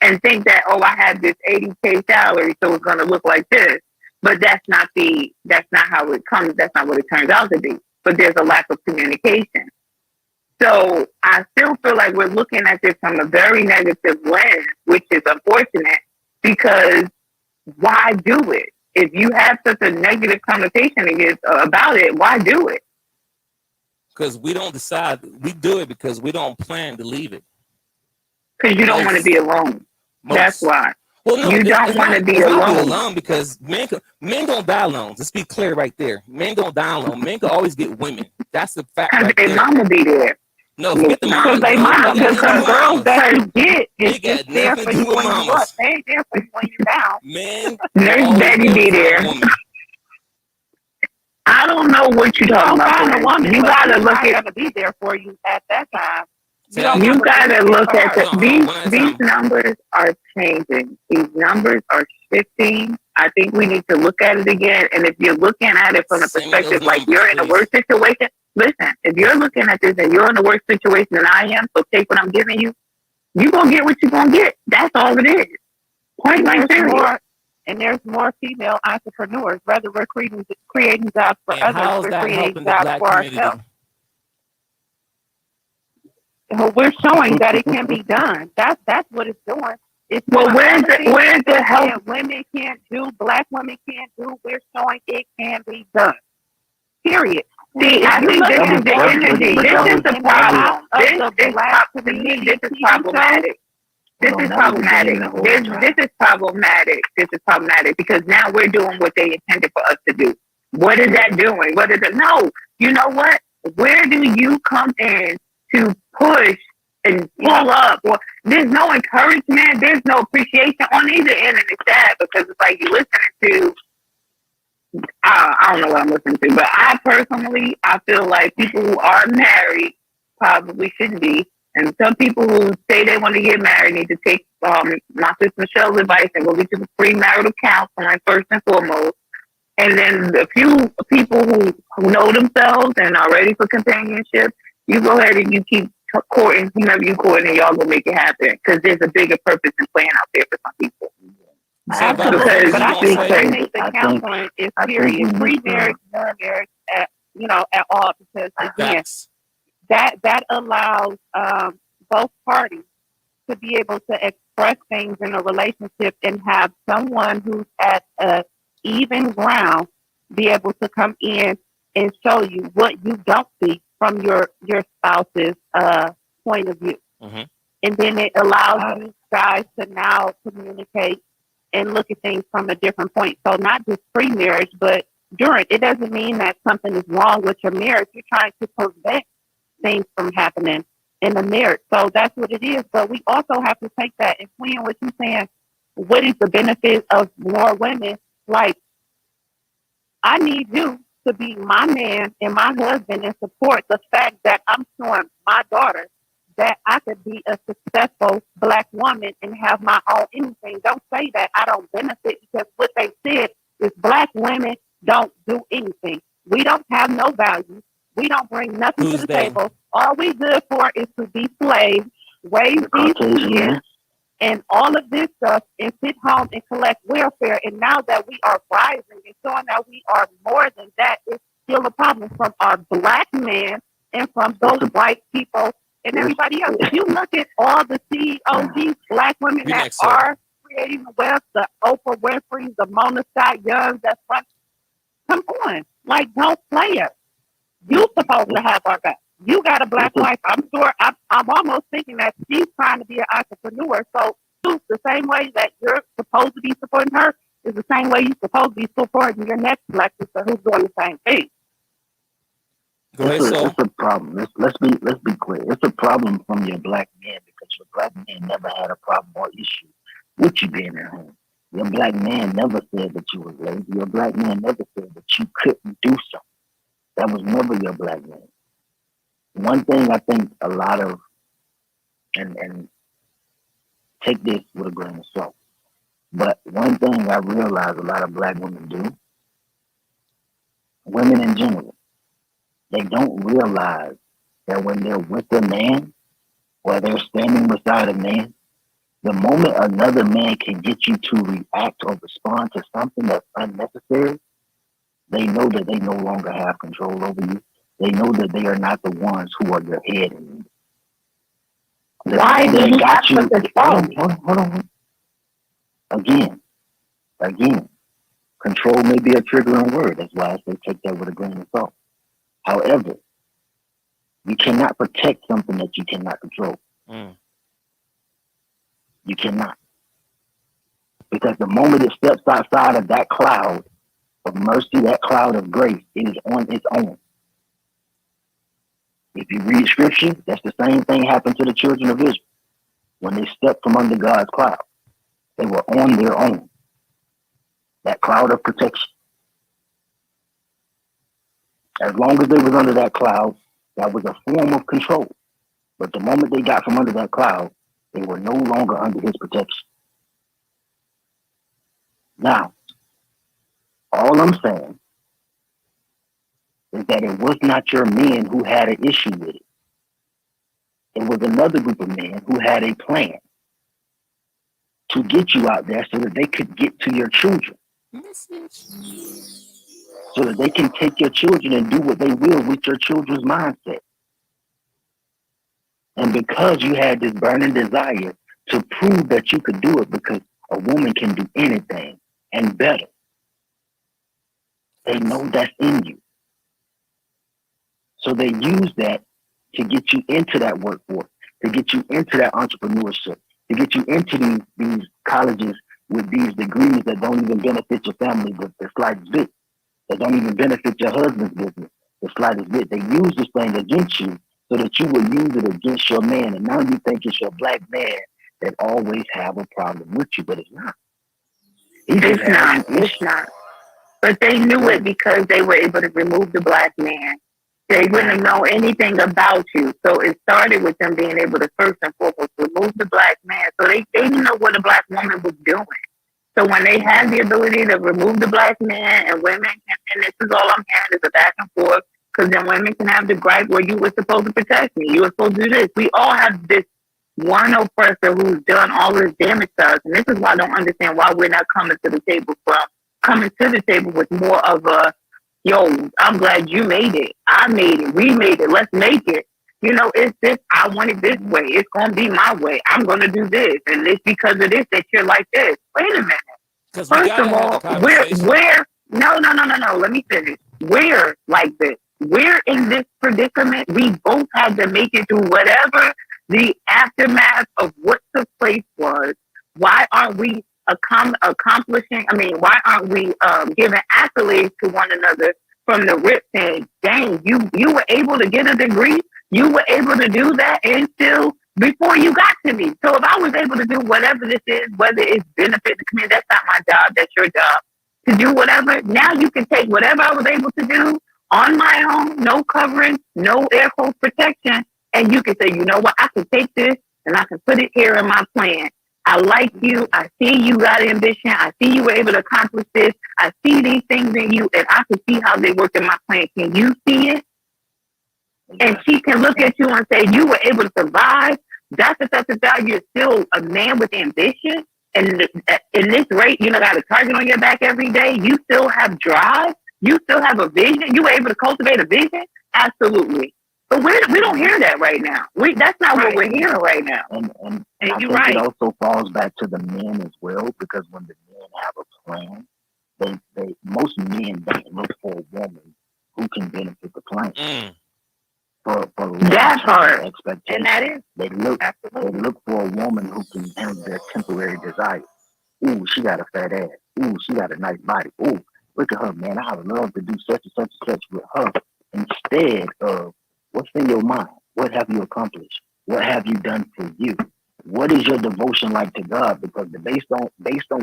and think that, oh, I have this 80K salary, so it's going to look like this. But that's not how it comes. That's not what it turns out to be. But there's a lack of communication. So I still feel like we're looking at this from a very negative lens, which is unfortunate because why do it? If you have such a negative connotation about it, why do it? Because we don't decide. We do it because we don't plan to leave it. Because you don't want to be alone. That's why. Well, no, you don't want to be alone because men don't die alone. Let's be clear right there. Men don't die alone. Men can always get women. That's the fact. Because right their mama be there. No, forget the mama. Because girls that you get is just there for you when you up. They ain't there for you when you down. Man, nurse daddy be there. I don't know what you're talking about. A woman, you gotta look at to be there for you at that time. You gotta look at these numbers are changing. These numbers are shifting. I think we need to look at it again. And if you're looking at it from a perspective like you're in a worse situation, listen, if you're looking at this and you're in a worse situation than I am, so take what I'm giving you, you're going to get what you're going to get. That's all it is. Point blank period. And there's more female entrepreneurs. Whether we're creating jobs for others, we're creating jobs for ourselves. We're showing that it can be done. That's what it's doing. It's where's the help? Women can't do, black women can't do. We're showing it can be done. Period. See, I think this is the energy. This is the problem. This is problematic. This is problematic. This is problematic. This is problematic because now we're doing what they intended for us to do. What is that doing? No, you know what? Where do you come in to push and pull up? Well, there's no encouragement. There's no appreciation on either end, and it's sad because it's like you're listening to. I don't know what I'm listening to, but I feel like people who are married probably shouldn't be. And some people who say they want to get married need to take my sister Michelle's advice and go get you the free marital counseling first and foremost. And then a few people who know themselves and are ready for companionship, you go ahead and you keep courting whomever you courting and y'all gonna make it happen because there's a bigger purpose and plan out there for some people. Absolutely, but I think the counseling is period. Pre-marriage, marriage, at all, because again, that allows both parties to be able to express things in a relationship and have someone who's at a even ground be able to come in and show you what you don't see from your spouse's point of view. Mm-hmm. And then it allows you guys to now communicate and look at things from a different point. So not just pre-marriage, but during. It doesn't mean that something is wrong with your marriage. You're trying to prevent things from happening in the marriage. So that's what it is. But we also have to take that and Queen, what you're saying, what is the benefit of more women? Like, I need you to be my man and my husband and support the fact that I'm showing my daughter that I could be a successful black woman and have my own anything. Don't say that I don't benefit because what they said is black women don't do anything. We don't have no value. We don't bring nothing to the table. All we good for is to be slaves, raise these kids, and all of this stuff, and sit home and collect welfare. And now that we are rising and showing that we are more than that, it's still a problem from our black men and from those white people and everybody else. If you look at all the CEOs, these black women that are creating the wealth, the Oprah Winfrey, the Mona Scott Youngs, that's front. Come on, like, don't play us. You supposed to have our back. You got a black wife. I'm sure. I'm almost thinking that she's trying to be an entrepreneur. So the same way that you're supposed to be supporting her is the same way you're supposed to be supporting your next black sister who's doing the same thing. It's a problem. Let's be clear. It's a problem from your black man because your black man never had a problem or issue with you being at home. Your black man never said that you was lazy. Your black man never said that you couldn't do something. That was never your black man. One thing I think a lot of, and take this with a grain of salt, But one thing I realize a lot of black women do, women in general, they don't realize that when they're with a man or they're standing beside a man, the moment another man can get you to react or respond to something that's unnecessary, they know that they no longer have control over you. They know that they are not the ones who are your head. Why do you have to control? Hold on. Again, control may be a triggering word. That's why I say take that with a grain of salt. However, you cannot protect something that you cannot control. You cannot. Because the moment it steps outside of that cloud of mercy, that cloud of grace, it is on its own. If you read scripture, that's the same thing happened to the children of Israel. When they stepped from under God's cloud, they were on their own. That cloud of protection. As long as they was under that cloud, that was a form of control. But the moment they got from under that cloud, they were no longer under his protection. Now, all I'm saying is that it was not your men who had an issue with it. It was another group of men who had a plan to get you out there so that they could get to your children. So that they can take your children and do what they will with your children's mindset. And because you had this burning desire to prove that you could do it, because a woman can do anything and better, they know that's in you. So they use that to get you into that workforce, to get you into that entrepreneurship, to get you into these colleges with these degrees that don't even benefit your family the slightest bit, that don't even benefit your husband's business the slightest bit. They use this thing against you so that you will use it against your man. And now you think it's your black man that always have a problem with you, but it's not. It's not. But they knew it because they were able to remove the black man. They wouldn't know anything about you. So it started with them being able to first and foremost remove the black man. So they didn't know what a black woman was doing. So when they had the ability to remove the black man and women, and this is all I'm hearing is a back and forth, because then women can have the gripe where you were supposed to protect me. You were supposed to do this. We all have this one oppressor who's done all this damage to us. And this is why I don't understand why we're not coming to the table with more of a, yo, I'm glad you made it. I made it. We made it. Let's make it. You know, it's this, I want it this way. It's going to be my way. I'm going to do this. And it's because of this that you're like this. Wait a minute. First of all, no. Let me finish. We're like this. We're in this predicament. We both had to make it through whatever the aftermath of what took place was. Why aren't we accomplishing? I mean, why aren't we giving accolades to one another from the rip? Saying, "Dang, you were able to get a degree. You were able to do that, and still before you got to me. So if I was able to do whatever this is, whether it's benefit the community, that's not my job. That's your job to do whatever. Now you can take whatever I was able to do on my own, no covering, no air quote protection, and you can say, you know what, I can take this and I can put it here in my plan. I like you. I see you got ambition. I see you were able to accomplish this. I see these things in you, and I can see how they work in my plan. Can you see it? And she can look at you and say, you were able to survive. That's you're still a man with ambition. And in this rate, you know, got a target on your back every day. You still have drive. You still have a vision. You were able to cultivate a vision. Absolutely. But we don't hear that right now. That's not what we're hearing right now. And I think it also falls back to the men as well, because when the men have a plan, they most men don't look for a woman who can benefit the plan. For that's hard. Expectations. And that is they look for a woman who can handle their temporary desires. Ooh, she got a fat ass. Ooh, she got a nice body. Ooh, look at her, man. I would love to do such and such and such with her. Instead of what's in your mind? What have you accomplished? What have you done for you? What is your devotion like to God? Because based on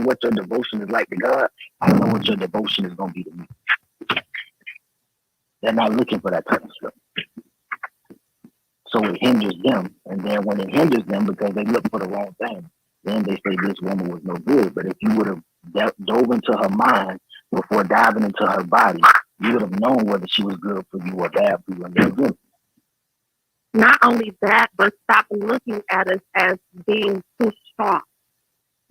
what your devotion is like to God, I know what your devotion is going to be to me. They're not looking for that type of stuff. So it hinders them. And then when it hinders them because they look for the wrong thing, then they say this woman was no good. But if you would have dove into her mind before diving into her body, you would have known whether she was good for you or bad for you. And they're good. Not only that, but stop looking at us as being too strong.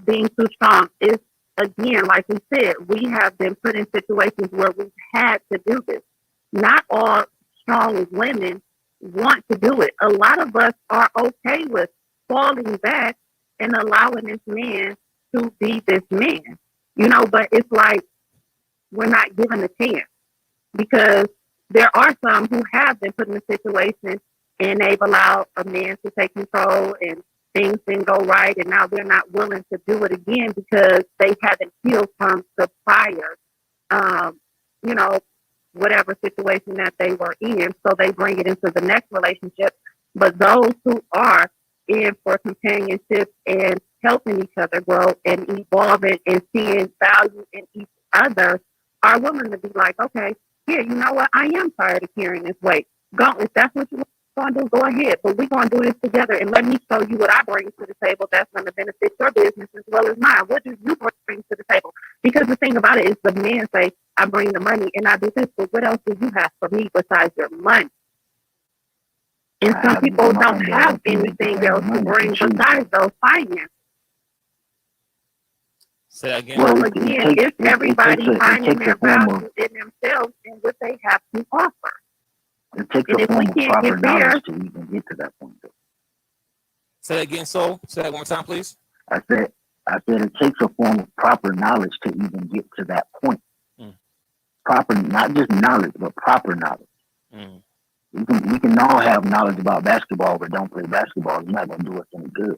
Being too strong is, again, like we said, we have been put in situations where we've had to do this. Not all strong women want to do it. A lot of us are okay with falling back and allowing this man to be this man, but it's like we're not given a chance, because there are some who have been put in a situation and they've allowed a man to take control and things didn't go right, and now they're not willing to do it again because they haven't healed from the prior, whatever situation that they were in. So they bring it into the next relationship. But those who are in for companionship and helping each other grow and evolving and seeing value in each other are willing to be like, okay, yeah, you know what? I am tired of carrying this weight. Go, if that's what you want to do, go ahead. But we're going to do this together, and let me show you what I bring to the table that's going to benefit your business as well as mine. What do you bring to the table? Because the thing about it is the men say, I bring the money and I do this, but what else do you have for me besides your money? And some people don't have anything else to bring besides those finances. Say that again. Well, again, if everybody finding their value in themselves and what they have to offer. It takes a form of proper knowledge to even get to that point. Say that again, Soul. Say that one more time, please. I said it takes a form of proper knowledge to even get to that point. Proper, not just knowledge, but proper knowledge. We can all have knowledge about basketball, but don't play basketball. It's not going to do us any good.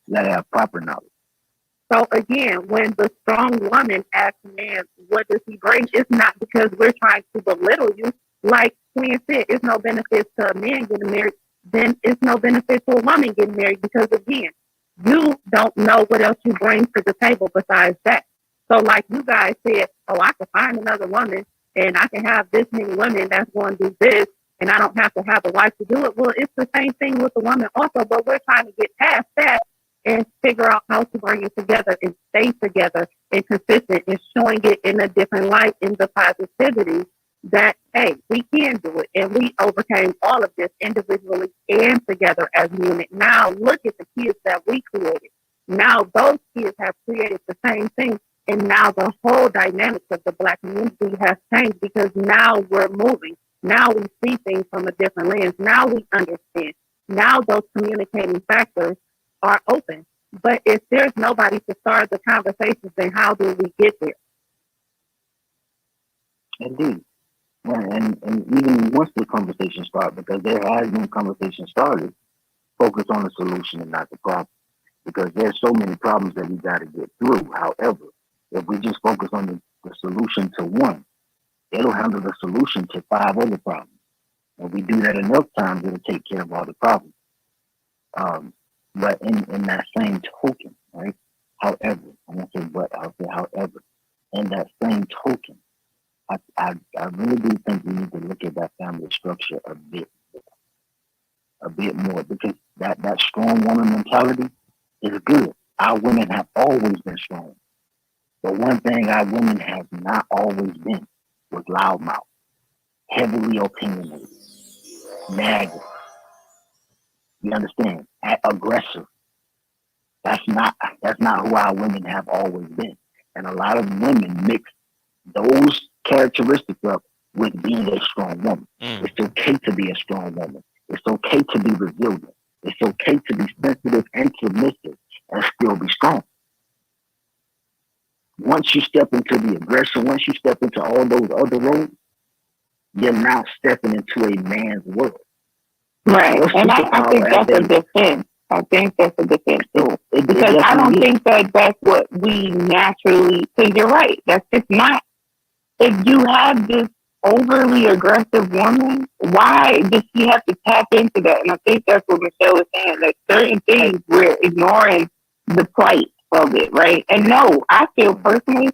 You got to have proper knowledge. So again, when the strong woman asks a man, what does he bring? It's not because we're trying to belittle you. Like Twin said, it's no benefit to a man getting married. Then it's no benefit to a woman getting married, because again, you don't know what else you bring to the table besides that. So like you guys said, I can find another woman and I can have this many women that's going to do this, and I don't have to have a wife to do it. Well, it's the same thing with the woman also, but we're trying to get past that and figure out how to bring it together and stay together and consistent and showing it in a different light, in the positivity that, hey, we can do it. And we overcame all of this individually and together as a unit. Now look at the kids that we created. Now those kids have created the same thing. And now the whole dynamics of the Black community has changed, because now we're moving. Now we see things from a different lens. Now we understand. Now those communicating factors are open. But if there's nobody to start the conversations, then how do we get there? Indeed. And even once the conversation starts, because there has been conversation started, focus on the solution and not the problem. Because there's so many problems that we got to get through. However, if we just focus on the solution to one, it'll handle the solution to 5 other problems. If we do that enough times, it'll take care of all the problems. But in that same token, right? However, I won't say but, I'll say however. In that same token, I really do think we need to look at that family structure a bit more, because that strong woman mentality is good. Our women have always been strong. But one thing our women have not always been was loudmouth, heavily opinionated, nagging. You understand? Aggressive. That's not who our women have always been. And a lot of women mix those characteristics up with being a strong woman. It's okay to be a strong woman. It's okay to be resilient. It's okay to be sensitive and submissive and still be strong. Once you step into the aggression, once you step into all those other roles, you're now stepping into a man's world. Right. And I think that's a defense. I think that's a defense too. Because I don't think that that's what we naturally, because you're right. That's just not, if you have this overly aggressive woman, why does she have to tap into that? And I think that's what Michelle is saying, that certain things we're ignoring the plight of it, right? And no, I feel personally,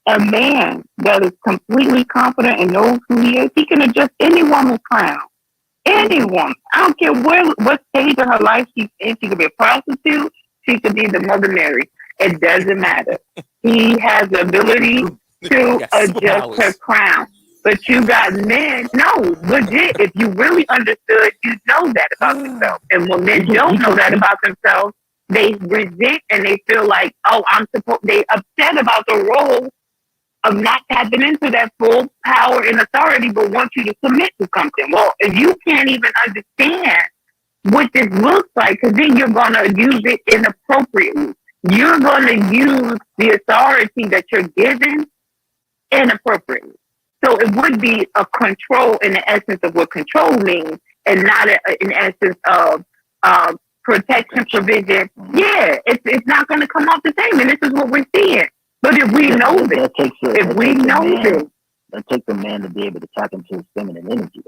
a man that is completely confident and knows who he is, he can adjust any woman's crown. Any woman. I don't care what stage of her life she's in. She could be a prostitute. She could be the Mother Mary. It doesn't matter. He has the ability to Got adjust her superpowers. crown. But you got men, no, legit. If you really understood, you know that about yourself. And when men don't know that about themselves, they resent and they feel like, oh, they upset about the role of not tapping into that full power and authority, but want you to submit to something. Well, if you can't even understand what this looks like, because then you're going to use it inappropriately. You're going to use the authority that you're given inappropriately. So it would be a control in the essence of what control means, and not an essence of protection, provision. Yeah, it's not going to come off the same, and this is what we're seeing. But if we know this, that takes a man to be able to tap into his feminine energy.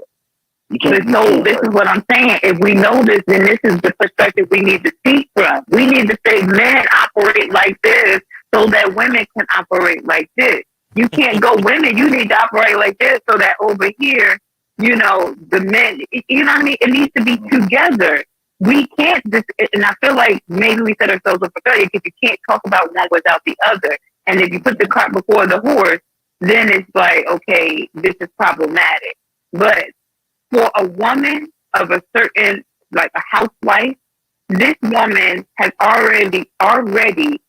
This is what I'm saying. If we know this, then this is the perspective we need to speak from. We need to say men operate like this so that women can operate like this. You can't go women, you need to operate like this so that over here, the men, you know what I mean? It needs to be together. We can't just, and I feel like maybe we set ourselves up for failure because you can't talk about one without the other. And if you put the cart before the horse, then it's like, okay, this is problematic. But for a woman of a certain, like a housewife, this woman has already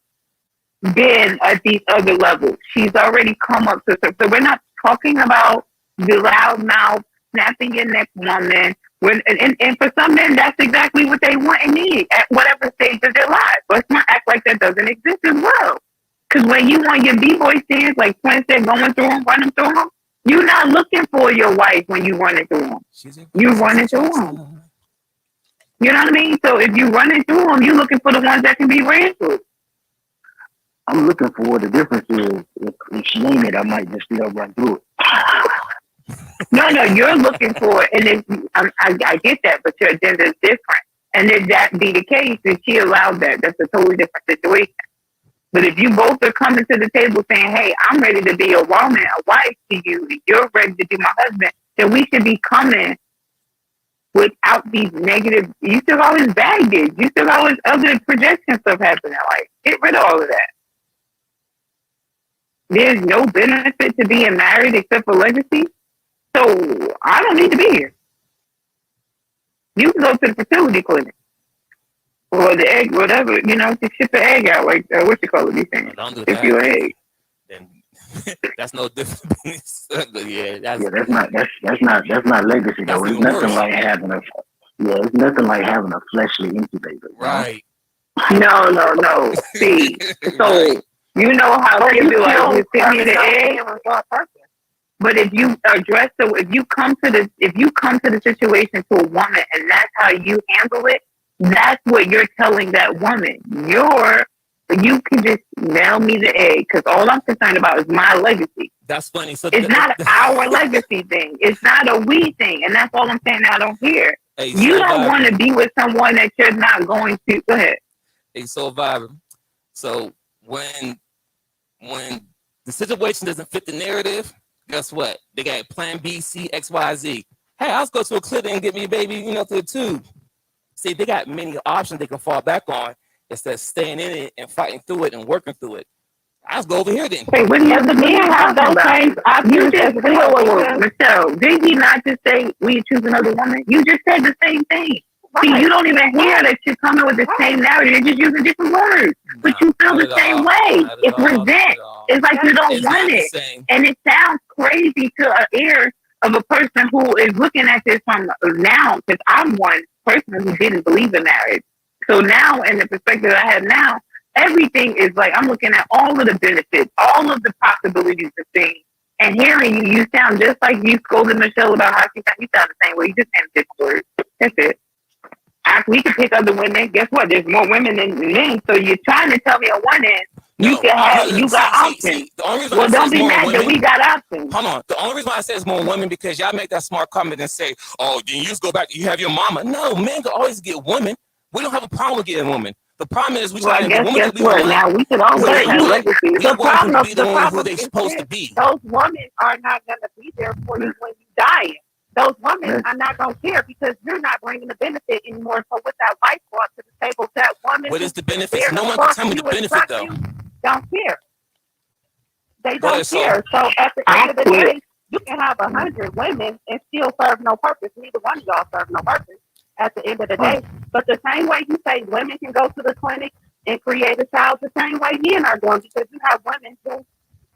been at these other levels. She's already come up to, so we're not talking about the loudmouth, snapping your neck woman. And for some men, that's exactly what they want and need at whatever stage of their lives. Let's not act like that doesn't exist as well. Because when you want your B-boy stands, like Twin said, going through them, running through them, you're not looking for your wife when you run through them. You running through them. You know what I mean? So if you running through them, you're looking for the ones that can be ran through. I'm looking for the difference is if she ain't it, I might just run through it. No, you're looking for it, and I get that, but your agenda is different. And if that be the case, if she allowed that, that's a totally different situation. But if you both are coming to the table saying, hey, I'm ready to be a woman, a wife to you, and you're ready to be my husband, then we should be coming without these negative, you still got all this baggage, you still got all this other projection stuff happening. Like, get rid of all of that. There's no benefit to being married except for legacy. So I don't need to be here. You can go to the fertility clinic or the egg, whatever, to ship an egg out, like what you call it, these things. Don't do ship that. Your egg. Then that's no different. That's not legacy though. It's nothing like having a it's nothing like having a fleshly incubator. Right. No. See, so you know how they be like, you send me the egg. But if you address if you come to the situation to a woman and that's how you handle it, that's what you're telling that woman. You can just mail me the egg because all I'm concerned about is my legacy. That's funny. So it's not our legacy thing. It's not a we thing, and that's all I'm saying. I don't hear. Hey, you don't want to be with someone that you're not going to. Go ahead. Hey, so Viber. So when the situation doesn't fit the narrative, guess what? They got plan B, C, X, Y, Z. Hey, I'll go to a clinic and get me a baby, through the tube. See, they got many options they can fall back on instead of staying in it and fighting through it and working through it. I'll go over here then. Hey, what do you have those same options? Michelle, did he not just say we choose another woman? You just said the same thing. Right. See, you don't even hear that you're coming with the same narrative. You're just using different words. But you feel the same way. It's resent. It's like you don't want it. And it sounds crazy to an ear of a person who is looking at this from now, because I'm one person who didn't believe in marriage. So now, in the perspective I have now, everything is like, I'm looking at all of the benefits, all of the possibilities of things. And hearing you sound just like you scolded Michelle about how you sound the same way. You just saying different words. That's it. We can pick other women. Guess what? There's more women than men. So you're trying to tell me on one end, you got options. Well, don't be mad that we got options. Hold on. The only reason why I say it's more women because y'all make that smart comment and say, oh, then you just go back, you have your mama. No, men can always get women. We don't have a problem with getting women. The problem is we try to get women to be women. Now we can always have legacy. The problem is supposed to be. Those women are not going to be there for you when you die. those women are not going to care because you're not bringing the benefit anymore. So what that wife brought to the table, that woman. What is the benefit? No one can tell me the benefit though. Don't care. They don't care. So at the end of the day, you can have 100 women and still serve no purpose. Neither one of y'all serve no purpose at the end of the day. But the same way you say women can go to the clinic and create a child, the same way men are going, because you have women who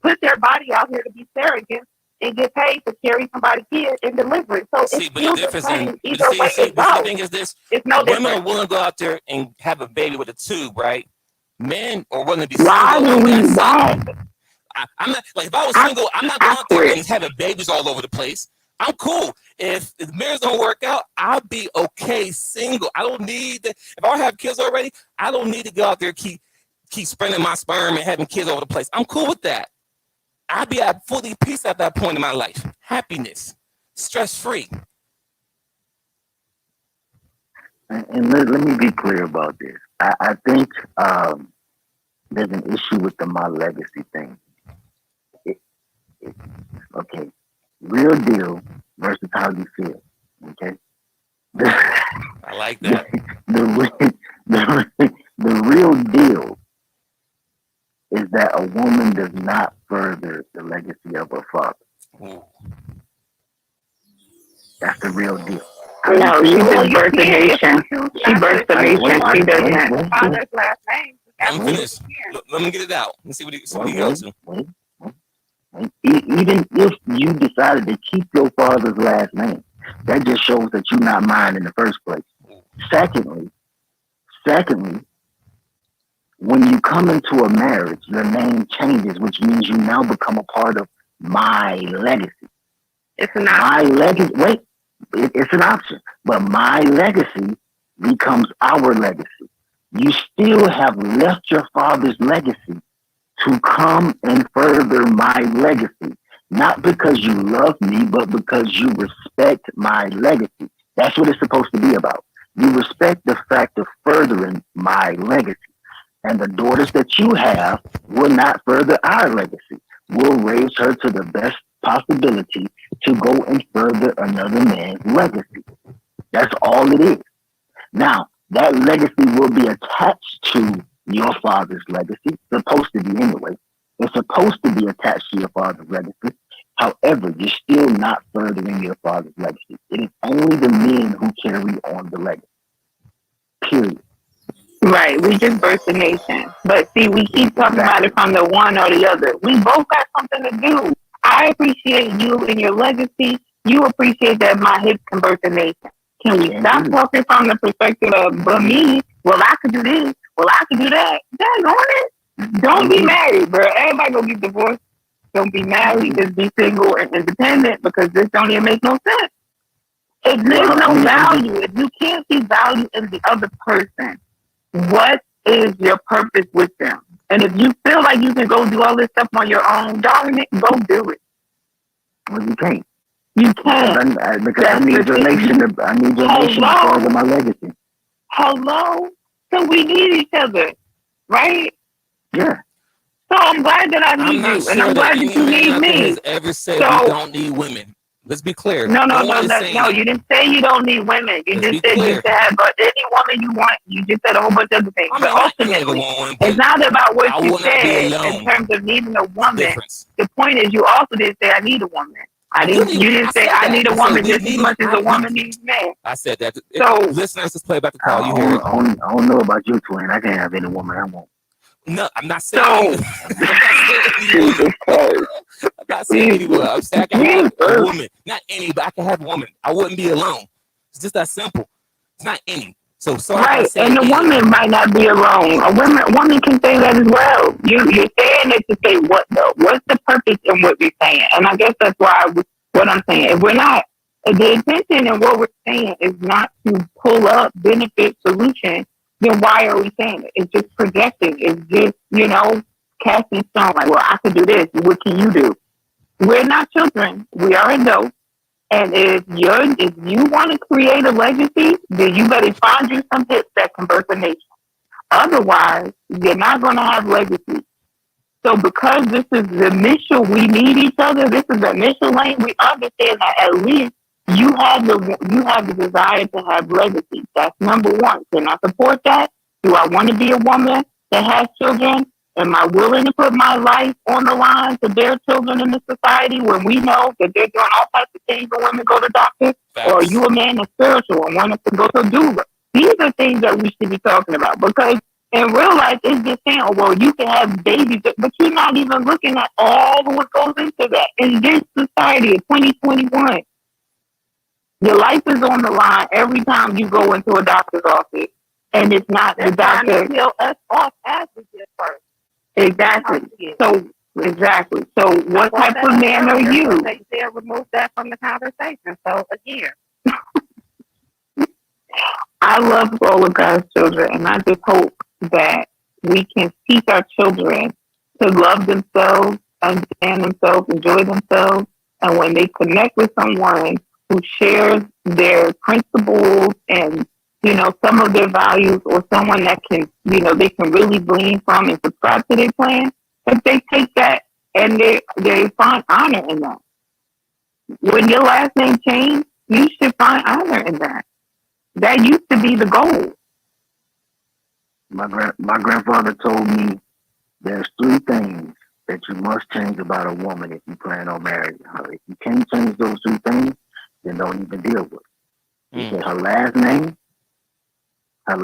put their body out here to be surrogates and get paid to carry somebody's kid and deliver it. So see, it's but still the difference the thing is this: it's no women different. are willing to go out there and have a baby with a tube, right? Men are willing to be Why single. do we why? I'm not like if I was single, I'm not going out there and having babies all over the place. I'm cool. If the marriage don't work out, I'll be okay single. I don't need if I have kids already, I don't need to go out there keep spreading my sperm and having kids all over the place. I'm cool with that. I'll be at fully peace at that point in my life. Happiness, stress free. And let me be clear about this. I think there's an issue with the my legacy thing. Okay, real deal versus how you feel. Okay, I like that. The real deal is that a woman does not further the legacy of her father. Ooh. That's the real deal. No, she just birthed the nation. She birthed the nation. She doesn't. Father's last name. I'm finished. Let me get it out. Let's see what he goes to. Even if you decided to keep your father's last name, that just shows that you're not mine in the first place. Secondly, when you come into a marriage, your name changes, which means you now become a part of my legacy. It's not my legacy. Wait, it's an option, but my legacy becomes our legacy. You still have left your father's legacy to come and further my legacy. Not because you love me, but because you respect my legacy. That's what it's supposed to be about. You respect the fact of furthering my legacy. And the daughters that you have will not further our legacy. We'll raise her to the best possibility to go and further another man's legacy. That's all it is. Now, that legacy will be attached to your father's legacy. Supposed to be anyway. It's supposed to be attached to your father's legacy. However, you're still not furthering your father's legacy. It is only the men who carry on the legacy. Period. Right, we just birthed the nation. But see, we keep talking about it from the one or the other. We both got something to do. I appreciate you and your legacy. You appreciate that my hips can birth the nation. Can we stop talking from the perspective of, but me, well, I could do this, well, I could do that. That's on it. Don't be married, bro. Everybody gonna get divorced. Don't be married. Just be single and independent because this don't even make no sense. If there's no value, if you can't see value in the other person, what is your purpose with them? And if you feel like you can go do all this stuff on your own, darling it, go do it. Well, you can't. You can't. Because I need your nation to further my legacy. Hello? So we need each other, right? Yeah. So I'm glad that I need you, and I'm glad that you need me. Has ever said we don't need women. Let's be clear. No. You didn't say you don't need women. You just said you can have any woman you want. You just said a whole bunch of other things. But ultimately, it's not about what you said in terms of needing a woman. The point is, you also didn't say I need a woman. You didn't say I need a woman just as much as a woman needs men. I said that. So listeners, just play back the call. You hear it. I don't know about you, twin. I can't have any woman I want. No, I'm not saying. I'm not saying anyone. I'm saying I can have a woman, not any, but I can have a woman. I wouldn't be alone. It's just that simple. It's not any. So sorry. Right, and the woman might not be alone. A woman can say that as well. You're saying it to say what though? What's the purpose in what we're saying? And I guess that's why what I'm saying. If we're not, if the intention in what we're saying is not to pull up benefit solution, then why are we saying it? It's just projecting. It's just, casting stone. Like, well, I could do this. What can you do? We're not children. We are adults. And if you want to create a legacy, then you better find you some hits that convert the nation. Otherwise, you're not going to have legacy. So because this is the initial, we need each other. This is the initial lane. We understand that at least You have the desire to have legacy. That's number one. Can I support that? Do I want to be a woman that has children? Am I willing to put my life on the line to bear children in this society when we know that they're doing all types of things when women go to doctors? Or are Facts. you a man that's spiritual and wanting to go to doula? These are things that we should be talking about because in real life, it's just saying, oh, well, you can have babies, but you're not even looking at all of what goes into that. In this society of 2021, your life is on the line every time you go into a doctor's office, and it's not the doctor. Kill us off as we get first. Exactly. So, what type of man are you? They'll remove that from the conversation. So again, I love all of God's children, and I just hope that we can teach our children to love themselves, understand themselves, enjoy themselves, and when they connect with someone who shares their principles and some of their values, or someone that can they can really glean from and subscribe to their plan, if they take that and they find honor in that. When your last name changed, you should find honor in that. That used to be the goal. My grandfather told me there's 3 things that you must change about a woman if you plan on marrying her. If you can't change those 3 things, then don't even deal with it. He said her last name, her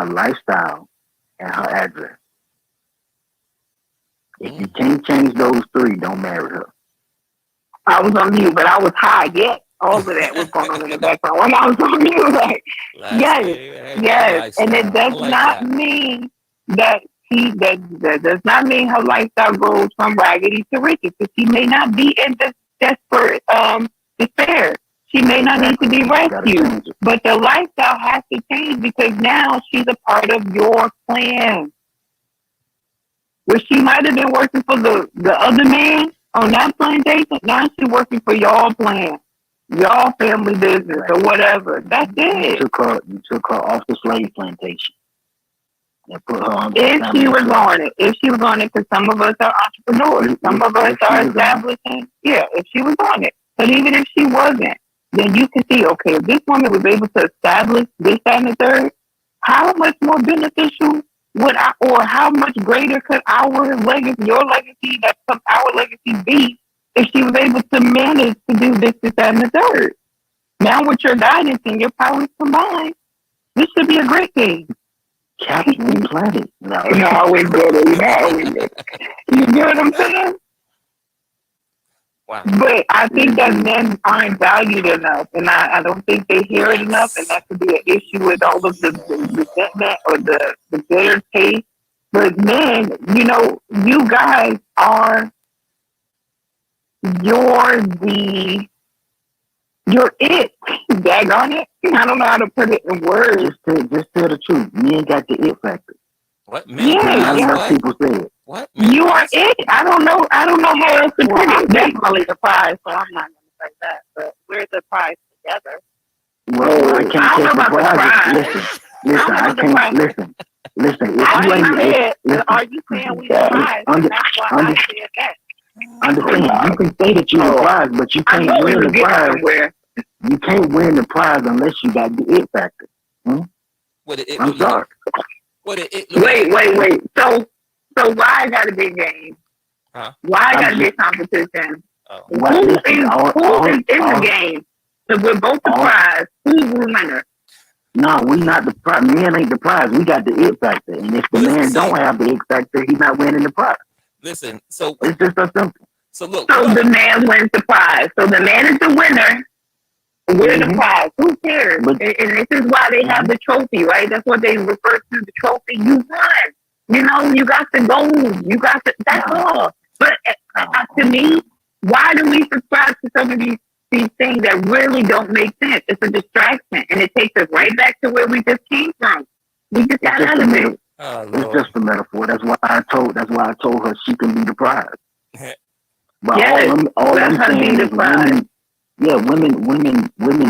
lifestyle, and her address. If you can't change those 3, don't marry her. I was on mute, but I was high. Yes, all of that was going on in the background when I was on mute. Like, yes, and it does not mean that that does not mean her lifestyle goes from raggedy to riches. Because she may not be in this desperate despair. She may not need to be rescued, but the lifestyle has to change because now she's a part of your plan. Where she might have been working for the other man on that plantation, now she's working for y'all plan, y'all family business or whatever. That's it. You took her off the slave plantation and put her on. If she was on it, because some of us are entrepreneurs, some of us are establishing. Yeah, if she was on it, but even if she wasn't, then you can see, okay, if this woman was able to establish this, that, and the third, how much more beneficial or how much greater could our legacy, your legacy, our legacy be if she was able to manage to do this, that, and the third? Now with your guidance and your powers combined, this should be a great thing. Captain Planet. No, we did it. You get what I'm saying? Wow. But I think that men aren't valued enough, and I don't think they hear it enough, and that could be an issue with all of the resentment or the bitter taste. But men, you guys are, you're it. Daggone it. I don't know how to put it in words. Just tell the truth. Men got the it factor. What? Men? Yeah. People say it. What? You are it. I don't know how else to put it. definitely the prize, so I'm not going to say that. But we're the prize together. Well, I can't take the prize. Listen, I can't. Listen. Are you saying we the prize? That's why I said that. Understand? You can say that you're the prize, but you can't win the prize. You can't win the prize unless you got the it factor. I'm sorry. Wait. So why I got to be game? Huh? Why I got to be competition? Who is in the game? So we're both the prize. Who's the winner? No, we not the prize. Men ain't the prize. We got the it factor. And if the man don't have the it factor, he's not winning the prize. Listen, so it's just so simple. So look. So the man wins the prize. So the man is the winner. We're the prize. Who cares? And this is why they have the trophy, right? That's what they refer to the trophy. You won. You got the gold. You got the. That's all. But to me, why do we subscribe to some of these things that really don't make sense? It's a distraction, and it takes us right back to where we just came from. We just got out of it. It's just a metaphor. That's why I told her she can be the prize. But yes, all I'm saying is women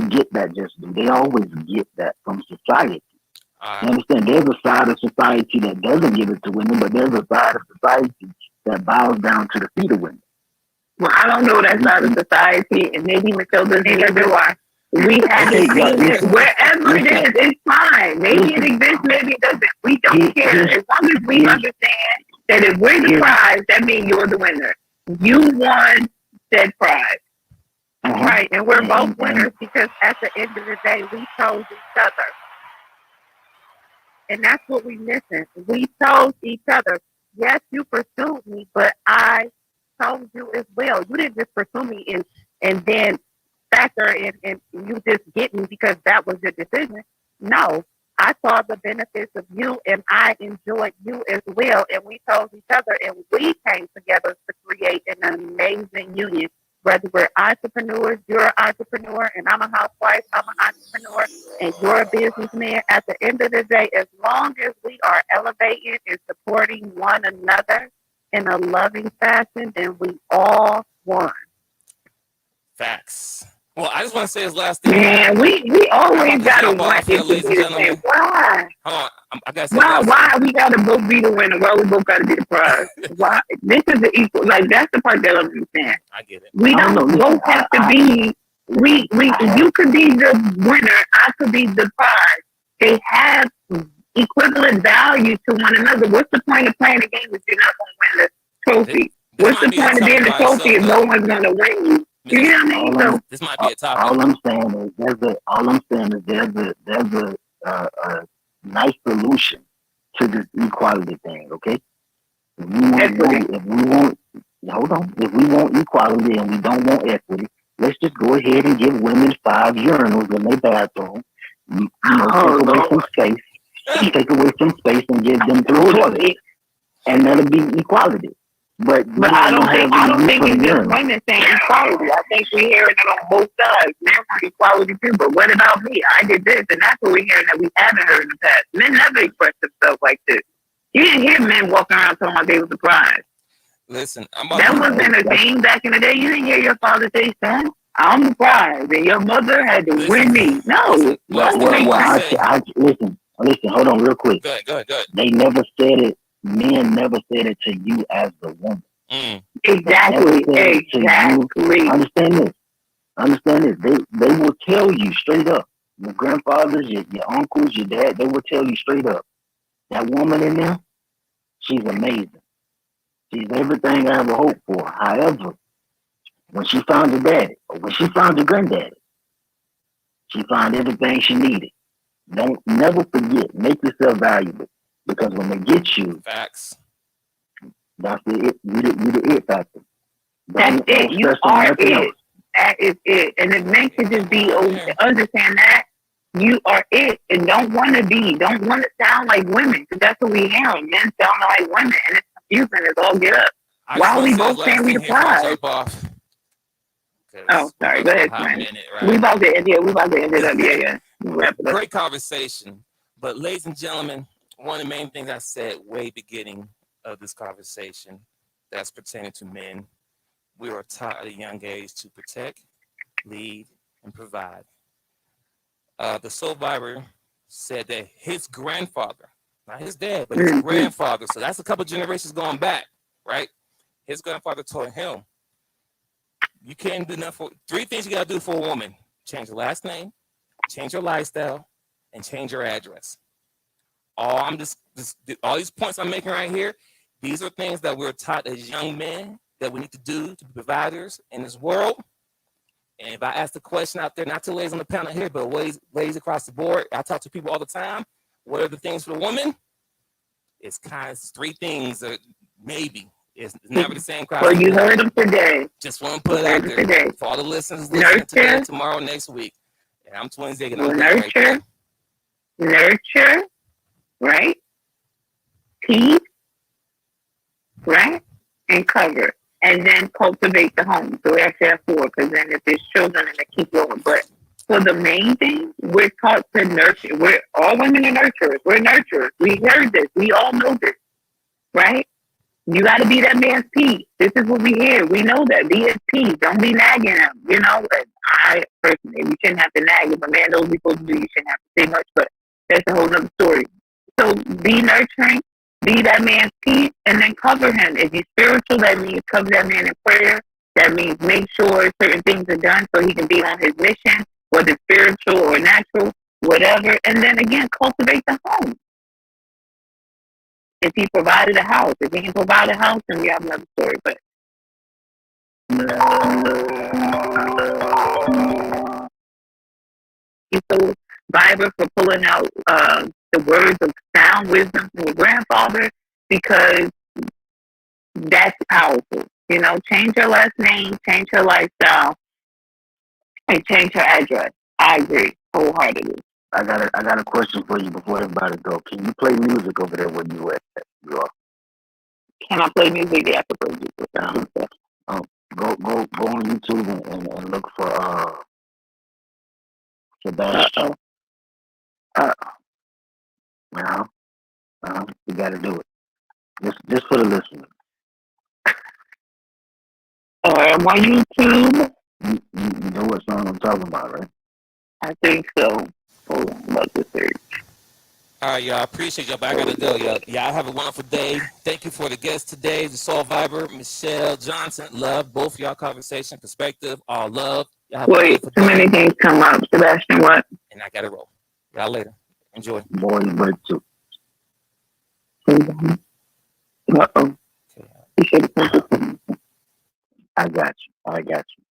get that. They always get that from society. You understand? There's a side of society that doesn't give it to women, but there's a side of society that bows down to the feet of women. Well, I don't know that side of society, and maybe Michelle doesn't either do I. We haven't seen it. Wherever it is, it's fine. Maybe it exists, maybe it doesn't. We don't care. As long as we understand that if we're the prize, that means you're the winner. You won said prize. Right, and we're both winners because at the end of the day, we chose each other. And that's what we missing. We chose each other. Yes, you pursued me, but I chose you as well. You didn't just pursue me and then factor in and you just get me because that was your decision. No, I saw the benefits of you and I enjoyed you as well. And we chose each other and we came together to create an amazing union. Whether we're entrepreneurs, you're an entrepreneur, and I'm a housewife, I'm an entrepreneur, and you're a businessman. At the end of the day, as long as we are elevating and supporting one another in a loving fashion, then we all won. Facts. Well, I just want to say this last thing. Man, we always gotta want here, it to ladies be and the gentlemen. same. Why? Hold on, I gotta say last Why we gotta both be the winner? Why we both gotta be the prize? Why? This is the equal. Like that's the part that I don't understand. I get it. We don't both have to be. We you could be the winner. I could be the prize. They have equivalent value to one another. What's the point of playing the game if you're not going to win the trophy? What's the point of being the trophy if no one's going to win you? You know what I mean? So this might be a topic. All I'm saying is there's a nice solution to this equality thing. Okay, if we want equality and we don't want equity, let's just go ahead and give women 5 urinals in their bathroom. Take away some space and give them 3 toilets, and that'll be equality. But I don't think it's just women saying equality. I think we're hearing it on both sides. Men want equality too, but what about me? I did this, and that's what we're hearing that we haven't heard in the past. Men never express themselves like this. You didn't hear men walking around talking about they were surprised. Listen, that wasn't a thing back in the day. You didn't hear your father say, "Son, I'm the prize," and your mother had to win me. No. Listen. Hold on, real quick. Go ahead. They never said it. Men never said it to you as the woman. Exactly. Understand this. They will tell you straight up. Your grandfathers, your uncles, your dad, they will tell you straight up. That woman in there, she's amazing. She's everything I ever hoped for. However, when she found her daddy, or when she found her granddaddy, she found everything she needed. Don't never forget. Make yourself valuable. Because when they get you, facts. That's it. You the it factor. That's it. You are it. That is it. And if men can just be understand that you are it, and don't want to sound like women, because that's what we hear. Men sound like women, and it's confusing. It's all get up. Why are we both saying we the prize? Oh, sorry. Go ahead, man. We about to end it up. Yeah. Wrap it up. Great conversation. But ladies and gentlemen, one of the main things I said way beginning of this conversation that's pertaining to men, we were taught at a young age to protect, lead, and provide. The survivor said that his grandfather, not his dad, but his grandfather, so that's a couple generations going back, right? His grandfather told him, you can't do nothing for 3 things you got to do for a woman: change your last name, change your lifestyle, and change your address. All these points I'm making right here, these are things that we're taught as young men that we need to do to be providers in this world. And if I ask the question out there, not to ladies on the panel here, but ladies across the board, I talk to people all the time. What are the things for the woman? It's kind of 3 things that maybe. It's never the same crowd. Well, you heard them today. Just want to put it out there today. For all the listeners listening today, tomorrow, next week. And I'm Twinsinc, and I'm nurture, right? Peace, right? And cover. And then cultivate the home. So we actually have 4, because then if there's children, and they keep going. But for the main thing, we're taught to nurture. We're all women are nurturers. We're nurturers. We heard this. We all know this, right? You got to be that man's peace. This is what we hear. We know that. Be his peace. Don't be nagging him. You know, I personally, you shouldn't have to nag. If a man knows what he's supposed to do, you shouldn't have to say much. But that's a whole other story. So be nurturing. Be that man's peace, and then cover him. If he's spiritual, that means cover that man in prayer. That means make sure certain things are done so he can be on his mission, whether spiritual or natural, whatever. And then again, cultivate the home. If he provided a house, if he can provide a house, then we have another story. But he's so vibrant for pulling out the words of sound wisdom from your grandfather, because that's powerful. You know, change her last name, change her lifestyle, and change her address. I agree wholeheartedly. I got a question for you before everybody go. Can you play music over there where you at? You are. Can I play music? Yeah, I can play music. Go on YouTube and look for Sebastian. You got to do it. Just for the listeners. On YouTube. You know what song I'm talking about, right? I think so. Hold on, about to search. All right, y'all. Appreciate y'all, but I gotta go, y'all. Y'all have a wonderful day. Thank you for the guests today, the Soul Viber, Michelle Johnson. Love both y'all conversation, perspective, all love. Y'all have Wait, too many things come up. Sebastian, what? And I gotta roll. Y'all later. Enjoy. Boy, break too. Uh-oh. I got you.